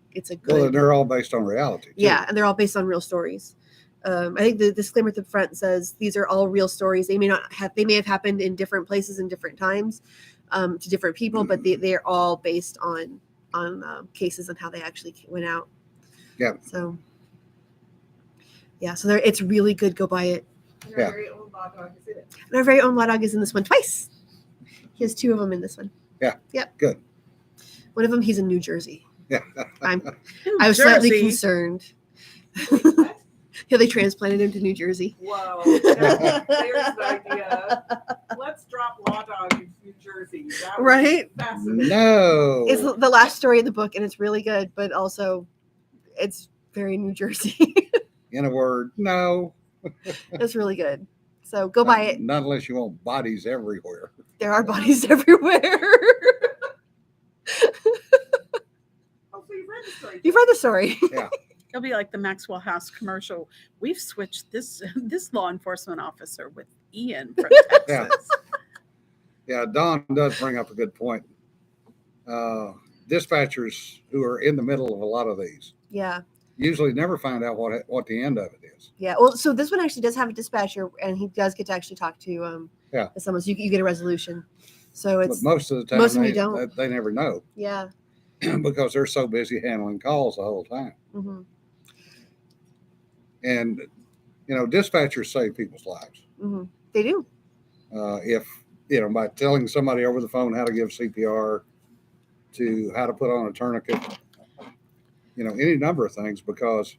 Well, good. they're all based on reality. too. Yeah, and they're all based on real stories. I think the disclaimer at the front says these are all real stories. They may have happened in different places and different times to different people, but they're all based on cases and how they actually went out. Yeah. So it's really good. Go buy it. And Yeah. our very own law dog is in it. And our very own Law Dog is in this one twice. He has 2 of them in this one. Yeah. Yep. Good. One of them he's in New Jersey. Yeah. I New was slightly Jersey. concerned. Wait, what? Yeah, they transplanted him to New Jersey. Whoa. There's the idea. Let's drop law dog in New Jersey. That was Right? fascinating. No. It's the last story in the book, and it's really good, but also it's very New Jersey. In a word, no. It's really good. So go buy it. Not unless you want bodies everywhere. There are bodies everywhere. Oh, so you've read the story. You've read the story. It'll be like the Maxwell House commercial. We've switched this law enforcement officer with Ian from Yeah. Texas. Yeah, Don does bring up a good point. Dispatchers who are in the middle of a lot of these Yeah. usually never find out what the end of it is. Yeah. Well, so this one actually does have a dispatcher, and he does get to actually talk to someone. So you get a resolution. So But it's most of the time, most of them you don't. they never know yeah. because they're so busy handling calls the whole time. Hmm. And, dispatchers save people's lives. Hmm. They do. If, by telling somebody over the phone how to give CPR, to how to put on a tourniquet, any number of things, because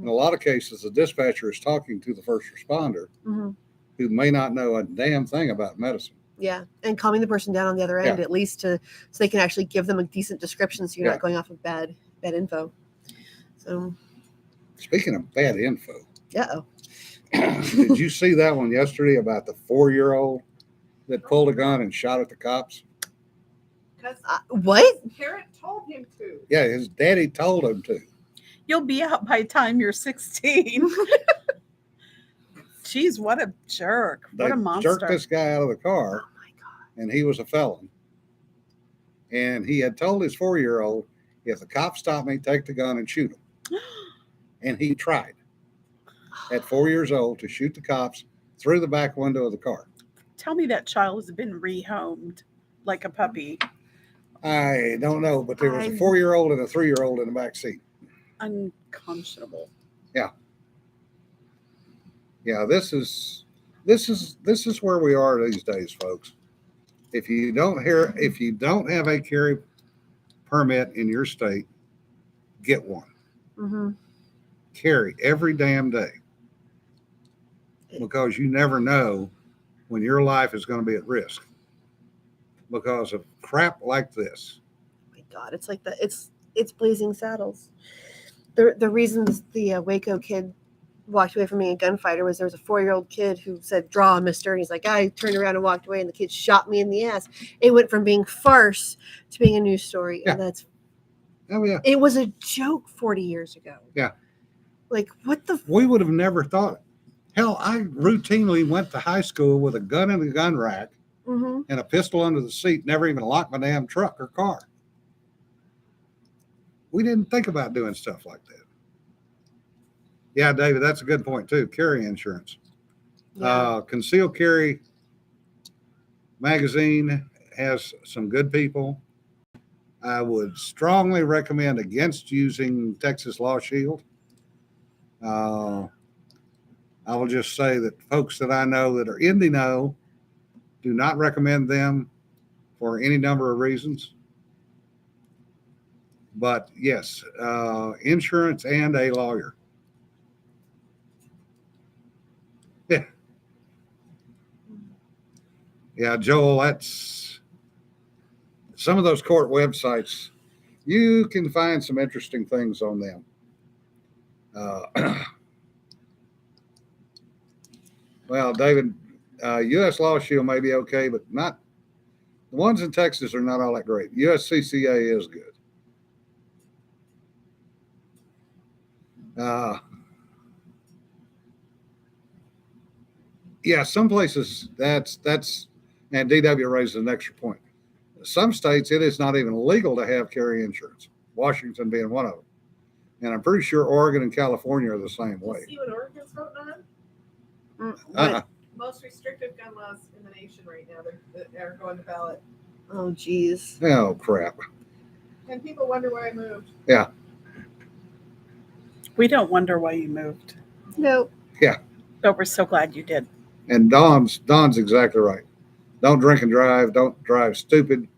in a lot of cases, the dispatcher is talking to the first responder Hmm. who may not know a damn thing about medicine. Yeah, and calming the person down on the other end Yeah. at least so they can actually give them a decent description, so you're Yeah. not going off of bad info. So, Speaking of bad info, oh, did you see that one yesterday about the 4-year-old that pulled a gun and shot at the cops? Because what? parent told him to. Yeah, his daddy told him to. You'll be out by the time you're 16. Jeez, what a jerk. They What a monster. jerked this guy out of the car, Oh my god! and he was a felon. And he had told his 4-year-old, if the cops stop me, take the gun and shoot him. And he tried at 4 years old to shoot the cops through the back window of the car. Tell me that child has been rehomed like a puppy. I don't know, but there was a I- 4-year-old and a 3-year-old in the back seat. Unconscionable. Yeah, this is where we are these days, folks. If you don't have a carry permit in your state, get one. Mm-hmm. Carry every damn day, because you never know when your life is going to be at risk because of crap like this. My God, it's like it's Blazing Saddles. The reason the Waco kid walked away from being a gunfighter was there was a 4-year-old kid who said, "Draw, mister," and he's like, I turned around and walked away, and the kid shot me in the ass. It went from being farce to being a news story, and that's Oh yeah, it was a joke 40 years ago. Yeah. Like what the we would have never thought. Hell, I routinely went to high school with a gun in the gun rack mm-hmm. and a pistol under the seat. Never even locked my damn truck or car. We didn't think about doing stuff like that. Yeah, David, that's a good point too. Carry insurance. Yeah. Concealed Carry magazine has some good people. I would strongly recommend against using Texas Law Shield. I will just say that folks that I know that are in the know do not recommend them for any number of reasons. But yes, insurance and a lawyer. Yeah. Yeah, Joel, that's some of those court websites. You can find some interesting things on them. Well, David, U.S. Law Shield may be okay, but not the ones in Texas are not all that great. USCCA is good. Yeah, some places that's and DW raises an extra point. Some states it is not even legal to have carry insurance. Washington being one of them, and I'm pretty sure Oregon and California are the same way. See what Oregon's voting on? Uh-uh. Most restrictive gun laws in the nation right now. They're going to ballot. Oh geez. Oh crap! And people wonder why I moved. Yeah, We don't wonder why you moved, No. but we're so glad you did. and Don's exactly right. Don't drink and drive. Don't drive stupid.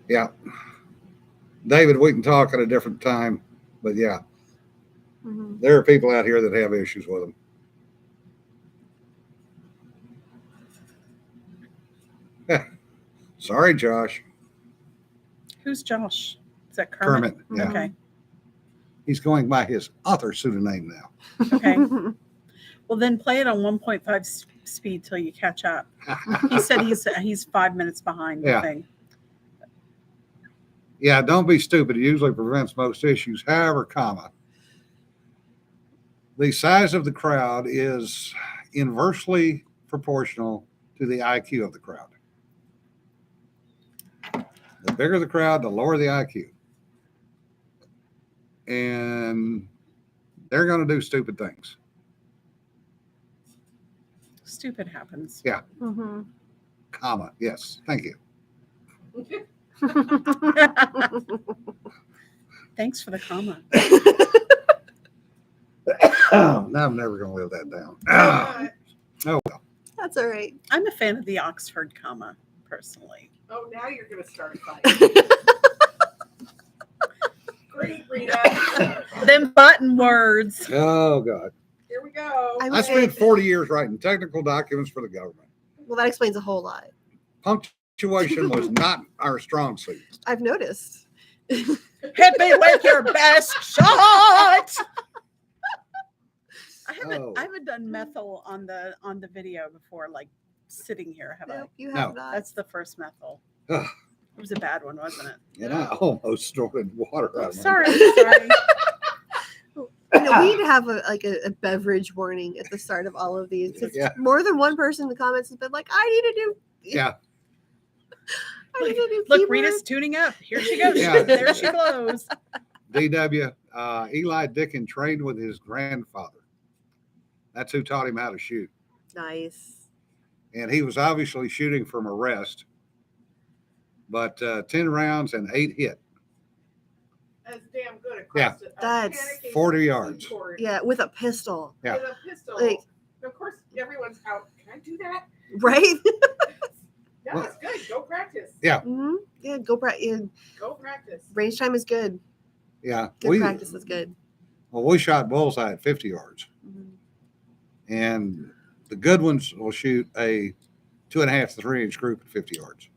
Yeah, David, we can talk at a different time, but yeah, Mm-hmm. there are people out here that have issues with them. Sorry, Josh. Who's Josh? Is that Kermit? Kermit. Yeah, Okay. he's going by his other pseudonym now. Okay. Well, then play it on 1.5 speed till you catch up. He said he's 5 minutes behind the Yeah. thing. Yeah, don't be stupid. It usually prevents most issues. However, the size of the crowd is inversely proportional to the IQ of the crowd. The bigger the crowd, the lower the IQ. And they're going to do stupid things. Stupid happens. Yeah. Mm-hmm. Yes. Thank you. Thanks for the comma. Now I'm never going to live that down. Oh, well. That's all right. I'm a fan of the Oxford comma, personally. Oh, now you're going to start fighting. Great, Rita. Them button words. Oh, God. Here we go. I I would spent say- 40 years writing technical documents for the government. Well, that explains a whole lot. Punctuation was not our strong suit. I've noticed. Hit me with your best shot. Oh. I haven't done methyl on the video before, like sitting here, have Nope, I? you No. have not. That's the first methyl. Ugh. It was a bad one, wasn't it? And I almost snorted water out of my Sorry. You know, we need to have a beverage warning at the start of all of these. 'Cause Yeah. more than one person in the comments has been like, I need to do. Yeah. I need to do Look, keyboard." Rita's tuning up. Here she goes. Yeah. There she blows. DW, Eli Dickin trained with his grandfather. That's who taught him how to shoot. Nice. And he was obviously shooting from a rest, but 10 rounds and 8 hit. That's damn good across Yeah. the- That's panicking 40 yards. keyboard Yeah, with a pistol. Yeah. With a pistol. Like- of course, everyone's out. Can I do that? Right? No, it's good. Go practice. Yeah. Hmm. Yeah, go practice. Go practice. Range time is good. Yeah. Good practice is good. Well, we shot bullseye at 50 yards, Mhm. and the good ones will shoot a 2.5 to 3 inch group at 50 yards.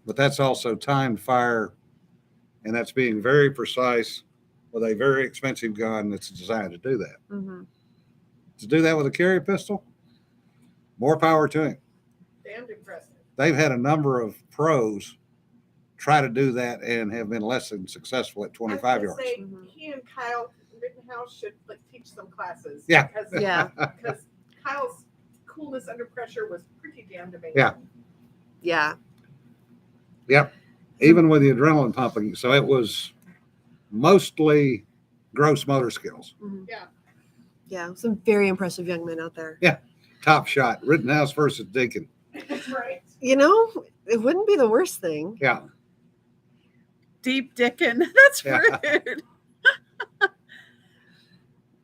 But that's also timed fire, and that's being very precise with a very expensive gun that's designed to do that. Mhm. To do that with a carry pistol, more power to him. Damned impressive. They've had a number of pros try to do that and have been less than successful at 25 yards. Say, Mhm. he and Kyle Rittenhouse should like teach some classes. Yeah. Because, Yeah. because Kyle's coolness under pressure was pretty damned amazing. Yeah. Yeah. Yep. Even with the adrenaline pumping. So it was mostly gross motor skills. Mhm. Yeah. Yeah. Some very impressive young men out there. Top shot. Rittenhouse versus Deacon. That's right. You know, it wouldn't be the worst thing. Yeah. Deep Dickin. That's Yeah. rude.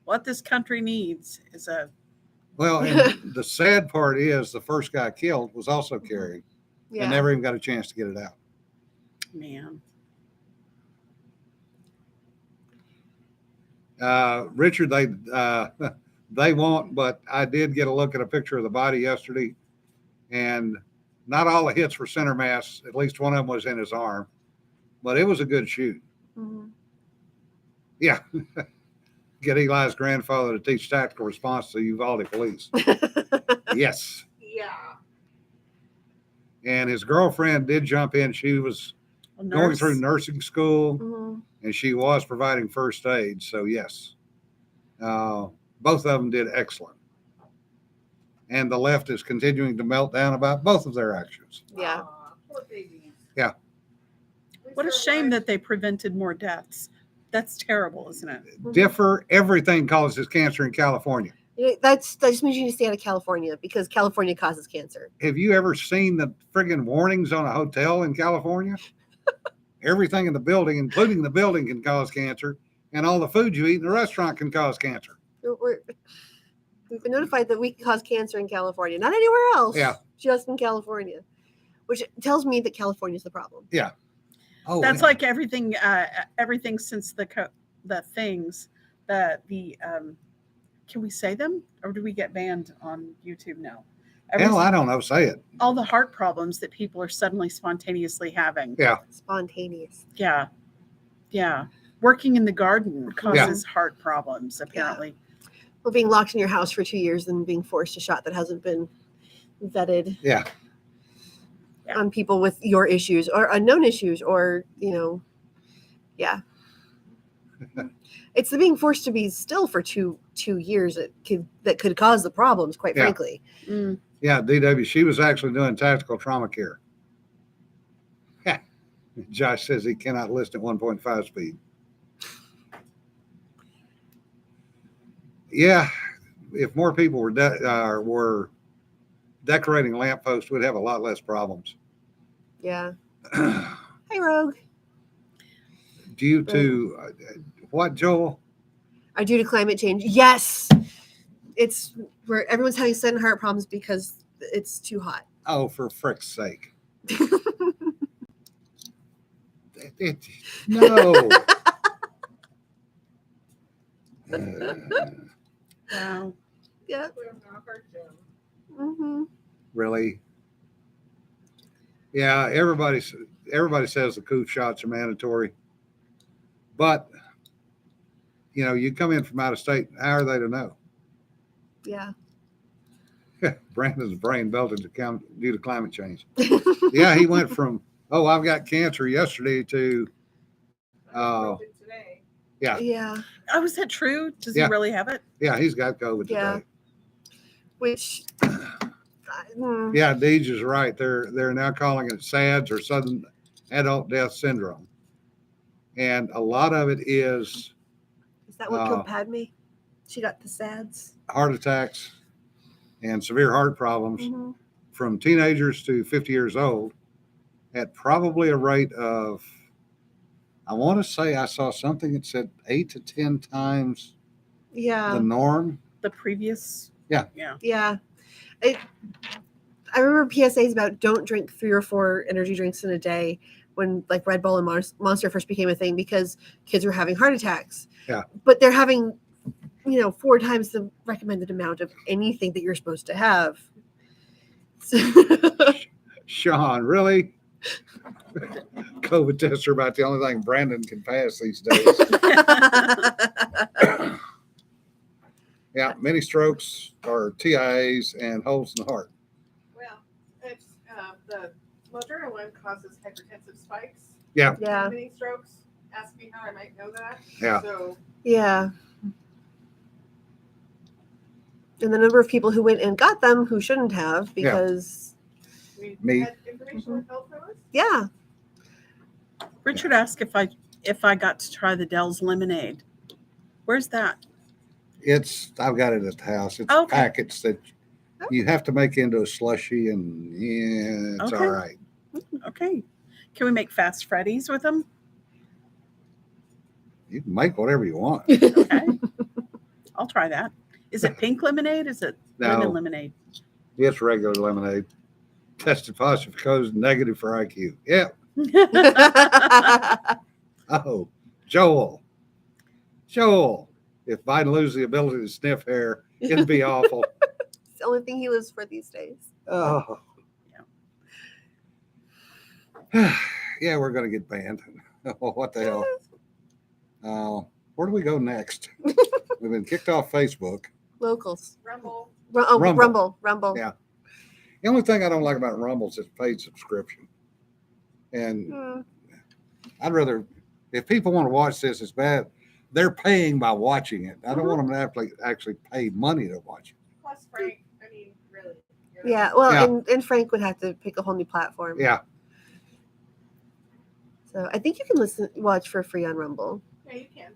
What this country needs is a Well, and the sad part is the first guy killed was also carrying Yeah. and never even got a chance to get it out. man. Richard, they won't, but I did get a look at a picture of the body yesterday, and not all the hits were center mass. At least one of them was in his arm, but it was a good shoot. Mhm. Yeah. Get Eli's grandfather to teach tactical response to Uvalde police. Yes. Yeah. And his girlfriend did jump in. She was A going nurse. through nursing school, Mhm. and she was providing first aid. So, yes, both of them did excellent. And the left is continuing to melt down about both of their actions. Yeah. Aw, poor babies. Yeah. At least What a they're shame alive. that they prevented more deaths. That's terrible, isn't it? Differ, everything causes cancer in California. Yeah, that just means you need to stay out of California because California causes cancer. Have you ever seen the friggin' warnings on a hotel in California? Everything in the building, including the building, can cause cancer, and all the food you eat in the restaurant can cause cancer. We've been notified that we cause cancer in California, not anywhere else. Yeah. Just in California, which tells me that California is the problem. Oh, That's yeah. like everything. Everything since the things that the can we say them or do we get banned on YouTube now? Hell, I don't know. Say it. All the heart problems that people are suddenly spontaneously having. Yeah. Spontaneous. Yeah. Yeah. Working in the garden causes heart problems, apparently. Or being locked in your house for 2 years and being forced a shot that hasn't been vetted Yeah. on people with your issues or unknown issues or, yeah. It's the being forced to be still for two years that could cause the problems, quite Yeah. frankly. Mm. Yeah, DW, she was actually doing tactical trauma care. Josh says he cannot list at 1.5 speed. Yeah, if more people were decorating lampposts, we'd have a lot less problems. Yeah. Hey, Rogue. Due to what, Joel? Are due to climate change. Yes. It's where everyone's having sudden heart problems because it's too hot. Oh, for frick's sake. No. Wow. Yeah. We're not hurt them. Mm-hmm. Really? Yeah, everybody says the coup shots are mandatory, but you come in from out of state. How are they to know? Yeah. Brandon's brain melted due to climate change. Yeah, he went from I've got cancer yesterday to I wrote it today. Yeah. Oh, is that true? Does Yeah. he really have it? yeah, he's got COVID Yeah. today. Which. Yeah, Deej is right. They're now calling it SADS or sudden adult death syndrome, and a lot of it is Is that what killed Padme? She got the SADS. heart attacks and severe heart problems Mm-hmm. from teenagers to 50 years old at probably a rate of, I want to say I saw something that said 8 to 10 times Yeah. the norm. The previous? Yeah. Yeah. Yeah. I remember PSAs about don't drink 3 or 4 energy drinks in a day when like Red Bull and Monster first became a thing because kids were having heart attacks. Yeah. But they're having, 4 times the recommended amount of anything that you're supposed to have. Sean, really? COVID tests are about the only thing Brandon can pass these days. Yeah, many strokes are TIAs and holes in the heart. Well, it's the Moderna one causes hypertensive spikes. Yeah. Yeah. Mini strokes. Ask me how I might know that. Yeah. So Yeah. And the number of people who went and got them who shouldn't have because we Me. had information with health notice. yeah. Richard asked if I got to try the Dell's lemonade. Where's that? I've got it at the house. It's Okay. packets that you have to make into a slushy, and yeah, it's Okay. all right. Okay. Can we make Fast Freddy's with them? You can make whatever you want. Okay. I'll try that. Is it pink lemonade? Is it lemon No, lemonade? it's regular lemonade. Tested positive for COVID, negative for IQ. Yeah. Oh, Joel. If Biden loses the ability to sniff hair, it'd be awful. It's the only thing he lives for these days. Oh. Yeah, we're going to get banned. What the hell? Where do we go next? We've been kicked off Facebook. Locals. Rumble. Rumble. Yeah. The only thing I don't like about Rumble is paid subscription. And Hmm. I'd rather, if people want to watch this, it's bad. They're paying by watching it. I don't want them to have to actually pay money to watch it. Plus Frank. I mean, really. Yeah. Well, Yeah. And Frank would have to pick a whole new platform. Yeah. So I think you can watch for free on Rumble. Yeah, you can.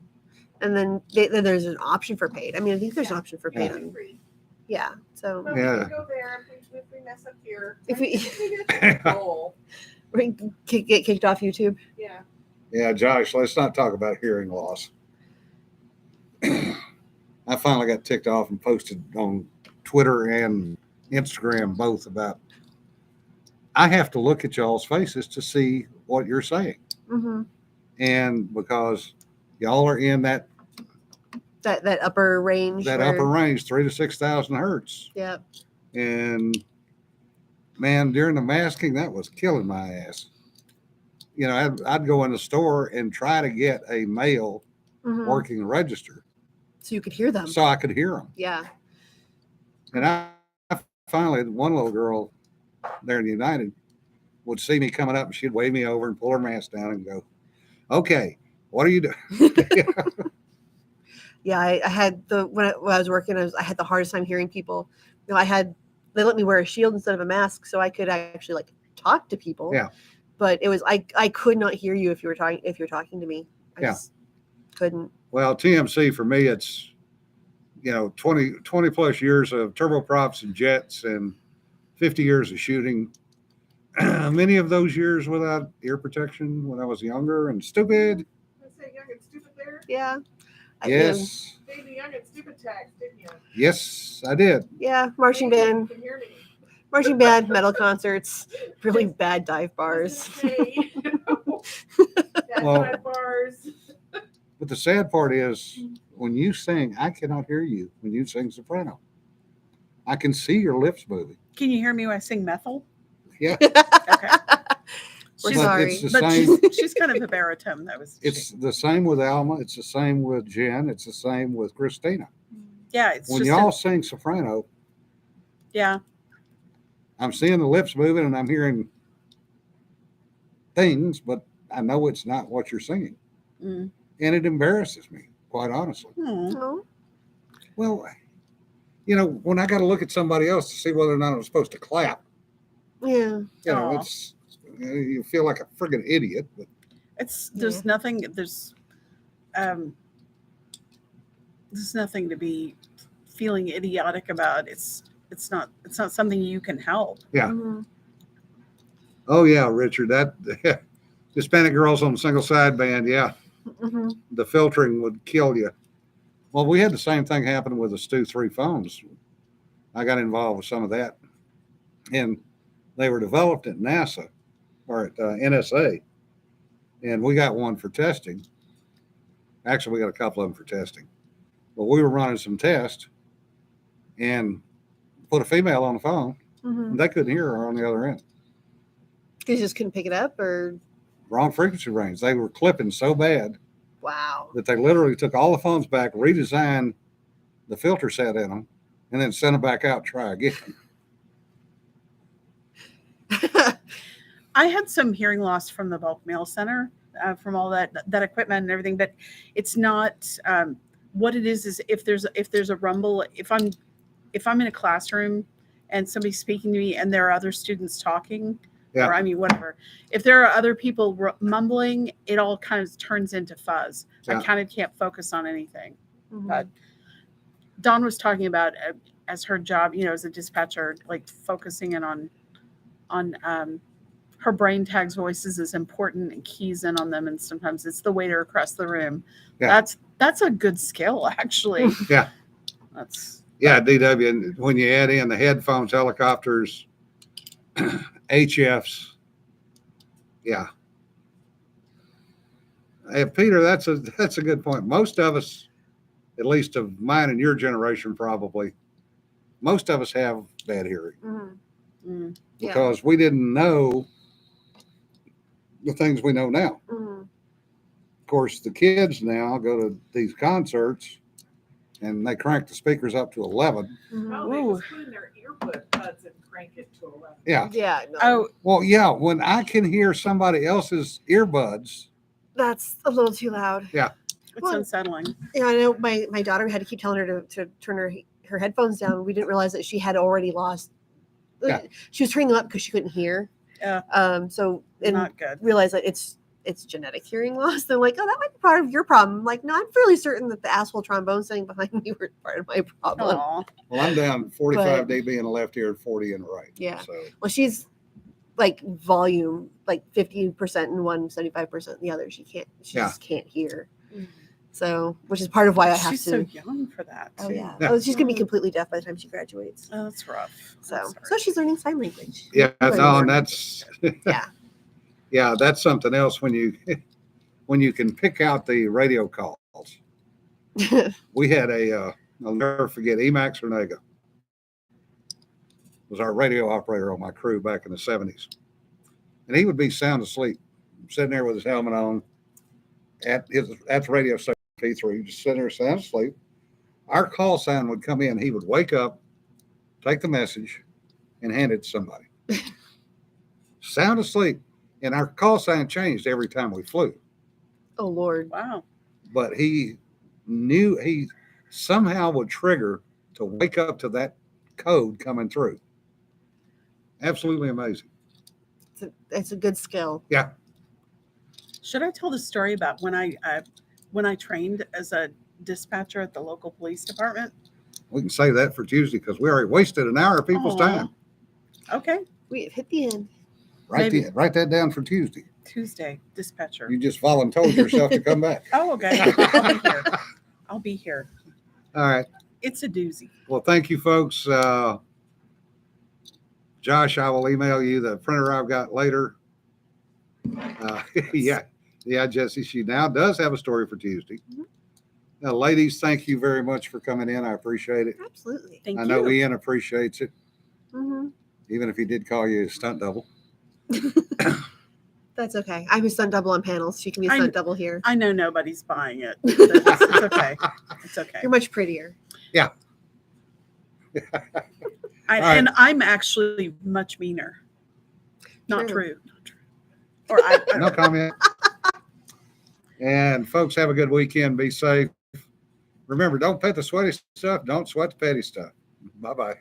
And then there's an option for paid. I mean, I think there's an option for paid. Yeah. On, Free. yeah. So But Yeah. we can go there if we mess up here. If we- get a goal. we get kicked off YouTube. Yeah. Yeah, Josh, let's not talk about hearing loss. I finally got ticked off and posted on Twitter and Instagram both about I have to look at y'all's faces to see what you're saying. Mm-hmm. And because y'all are in that That upper range. upper range, 3,000 to 6,000 hertz. Yep. And man, during the masking, that was killing my ass. I'd go in the store and try to get a male Mhm. working the register So you could hear them. so I could hear them. Yeah. And I finally, one little girl there in United would see me coming up and she'd wave me over and pull her mask down and go, "Okay, what are you doing?" Yeah. I had when I was working, I had the hardest time hearing people. They let me wear a shield instead of a mask so I could actually talk to people. Yeah. But it was I could not hear you if you're talking to me. I Yeah. just couldn't. Well, TMC for me, it's 20 plus years of turboprops and jets and 50 years of shooting. Many of those years without ear protection when I was younger and stupid. Let's say young and stupid there. Yeah. Yes, Baby young and stupid tax, didn't you? yes, I did. Yeah. Marching You band, can hear me. metal concerts, really bad dive bars. Okay. Well- Bad bars. But the sad part is when you sing, I cannot hear you when you sing soprano. I can see your lips moving. Can you hear me when I sing methyl? Yeah, Okay. We're She's- sorry. it's the But same. she's kind of a baritone. That was It's the same with Alma. It's the same with Jen. It's the same with Christina. yeah. It's When just y'all sing soprano, yeah. I'm seeing the lips moving and I'm hearing things, but I know it's not what you're singing. Mm. And it embarrasses me, quite honestly. Hmm. Oh, Well, when I got to look at somebody else to see whether or not I'm supposed to clap, yeah. Aw. it's you feel like a friggin' idiot. But There's nothing there's nothing to be feeling idiotic about. It's not something you can help. Yeah. Mhm. oh yeah, Richard, that Hispanic girls on the single side band, yeah, Mhm. the filtering would kill you. Well, we had the same thing happen with the Stu 3 phones. I got involved with some of that, and they were developed at NASA or at NSA, and we got one for testing. Actually, we got a couple of them for testing, but we were running some tests and put a female on the phone, Mm-hmm. and they couldn't hear her on the other end. You just couldn't pick it up, or Wrong frequency range. They were clipping so bad wow. that they literally took all the phones back, redesigned the filter set in them, and then sent them back out to try again. I had some hearing loss from the bulk mail center, from all that equipment and everything, but it's not what it is if there's a rumble, if I'm in a classroom and somebody's speaking to me and there are other students talking, Yeah. or I mean whatever, if there are other people mumbling, it all kind of turns into fuzz. Yeah. I kind of can't focus on anything. Mhm. But Dawn was talking about as her job, as a dispatcher, like focusing in on her brain tags voices is important and keys in on them, and sometimes it's the waiter across the room. Yeah. That's a good skill, actually. Yeah. That's Yeah, DW. And when you add in the headphones, helicopters, HFs, yeah. Hey, Peter, that's a good point. Most of us, at least of mine and your generation, probably, most of us have bad hearing Mhm. mm, Yeah. because we didn't know the things we know now. Mhm. Of course, the kids now go to these concerts and they crank the speakers up to 11. Mhm. Oh, they Ooh. just put in their earbuds and crank it to 11. Yeah. Yeah. No, oh, Well, yeah, when I can hear somebody else's earbuds, that's a little too loud. it's Well, unsettling. Yeah, I know my daughter, we had to keep telling her to turn her headphones down. We didn't realize that she had already lost. Yeah. She was turning them up because she couldn't hear. Yeah. So and Not good. realized that it's genetic hearing loss. They're like, oh, that might be part of your problem. I'm like, no, I'm fairly certain that the asshole trombone sitting behind me were part of my problem. Aw. well, I'm down 45 But- dB in the left ear and 40 in the right. Yeah. So, Well, she's like volume, like 50% in one, 75% in the other. She Yeah. just can't hear. So, which is part of why I have She's to. so young for that. Oh too. yeah. Yeah. Oh, she's gonna be completely deaf by the time she graduates. Oh, that's rough. So, I'm so sorry. she's learning sign language. yeah, Learning no, more. and that's, Yeah. yeah, that's something else when you can pick out the radio calls. We had I'll never forget, Emax Renega was our radio operator on my crew back in the 70s. And he would be sound asleep, sitting there with his helmet on at the radio station P3. He'd just sitting there sound asleep. Our call sign would come in. He would wake up, take the message, and hand it to somebody. Sound asleep. And our call sign changed every time we flew. Oh Lord. Wow. But he knew he somehow would trigger to wake up to that code coming through. Absolutely amazing. It's a good skill. Yeah. Should I tell the story about when I trained as a dispatcher at the local police department? We can say that for Tuesday because we already wasted an hour of people's Aw. time. Okay. We hit the end. Write that down for Tuesday. Tuesday, dispatcher. You just volunteered yourself to come back. Oh, okay. I'll be here. I'll be here. All right. It's a doozy. Well, thank you, folks. Josh, I will email you the printer I've got later. Yeah, Jesse, she now does have a story for Tuesday. Mhm. Now, ladies, thank you very much for coming in. I appreciate it. Absolutely. Thank I you. know Ian appreciates it, Hmm. even if he did call you a stunt double. That's okay. I'm a stunt double on panels. She can be a I- stunt double here. I know nobody's buying it. It's okay. It's okay. You're much prettier. right. And I'm actually much meaner. Not True. true. Not true. Or I No comment. And folks, have a good weekend. Be safe. Remember, don't pet the sweaty stuff. Don't sweat the petty stuff. Bye-bye.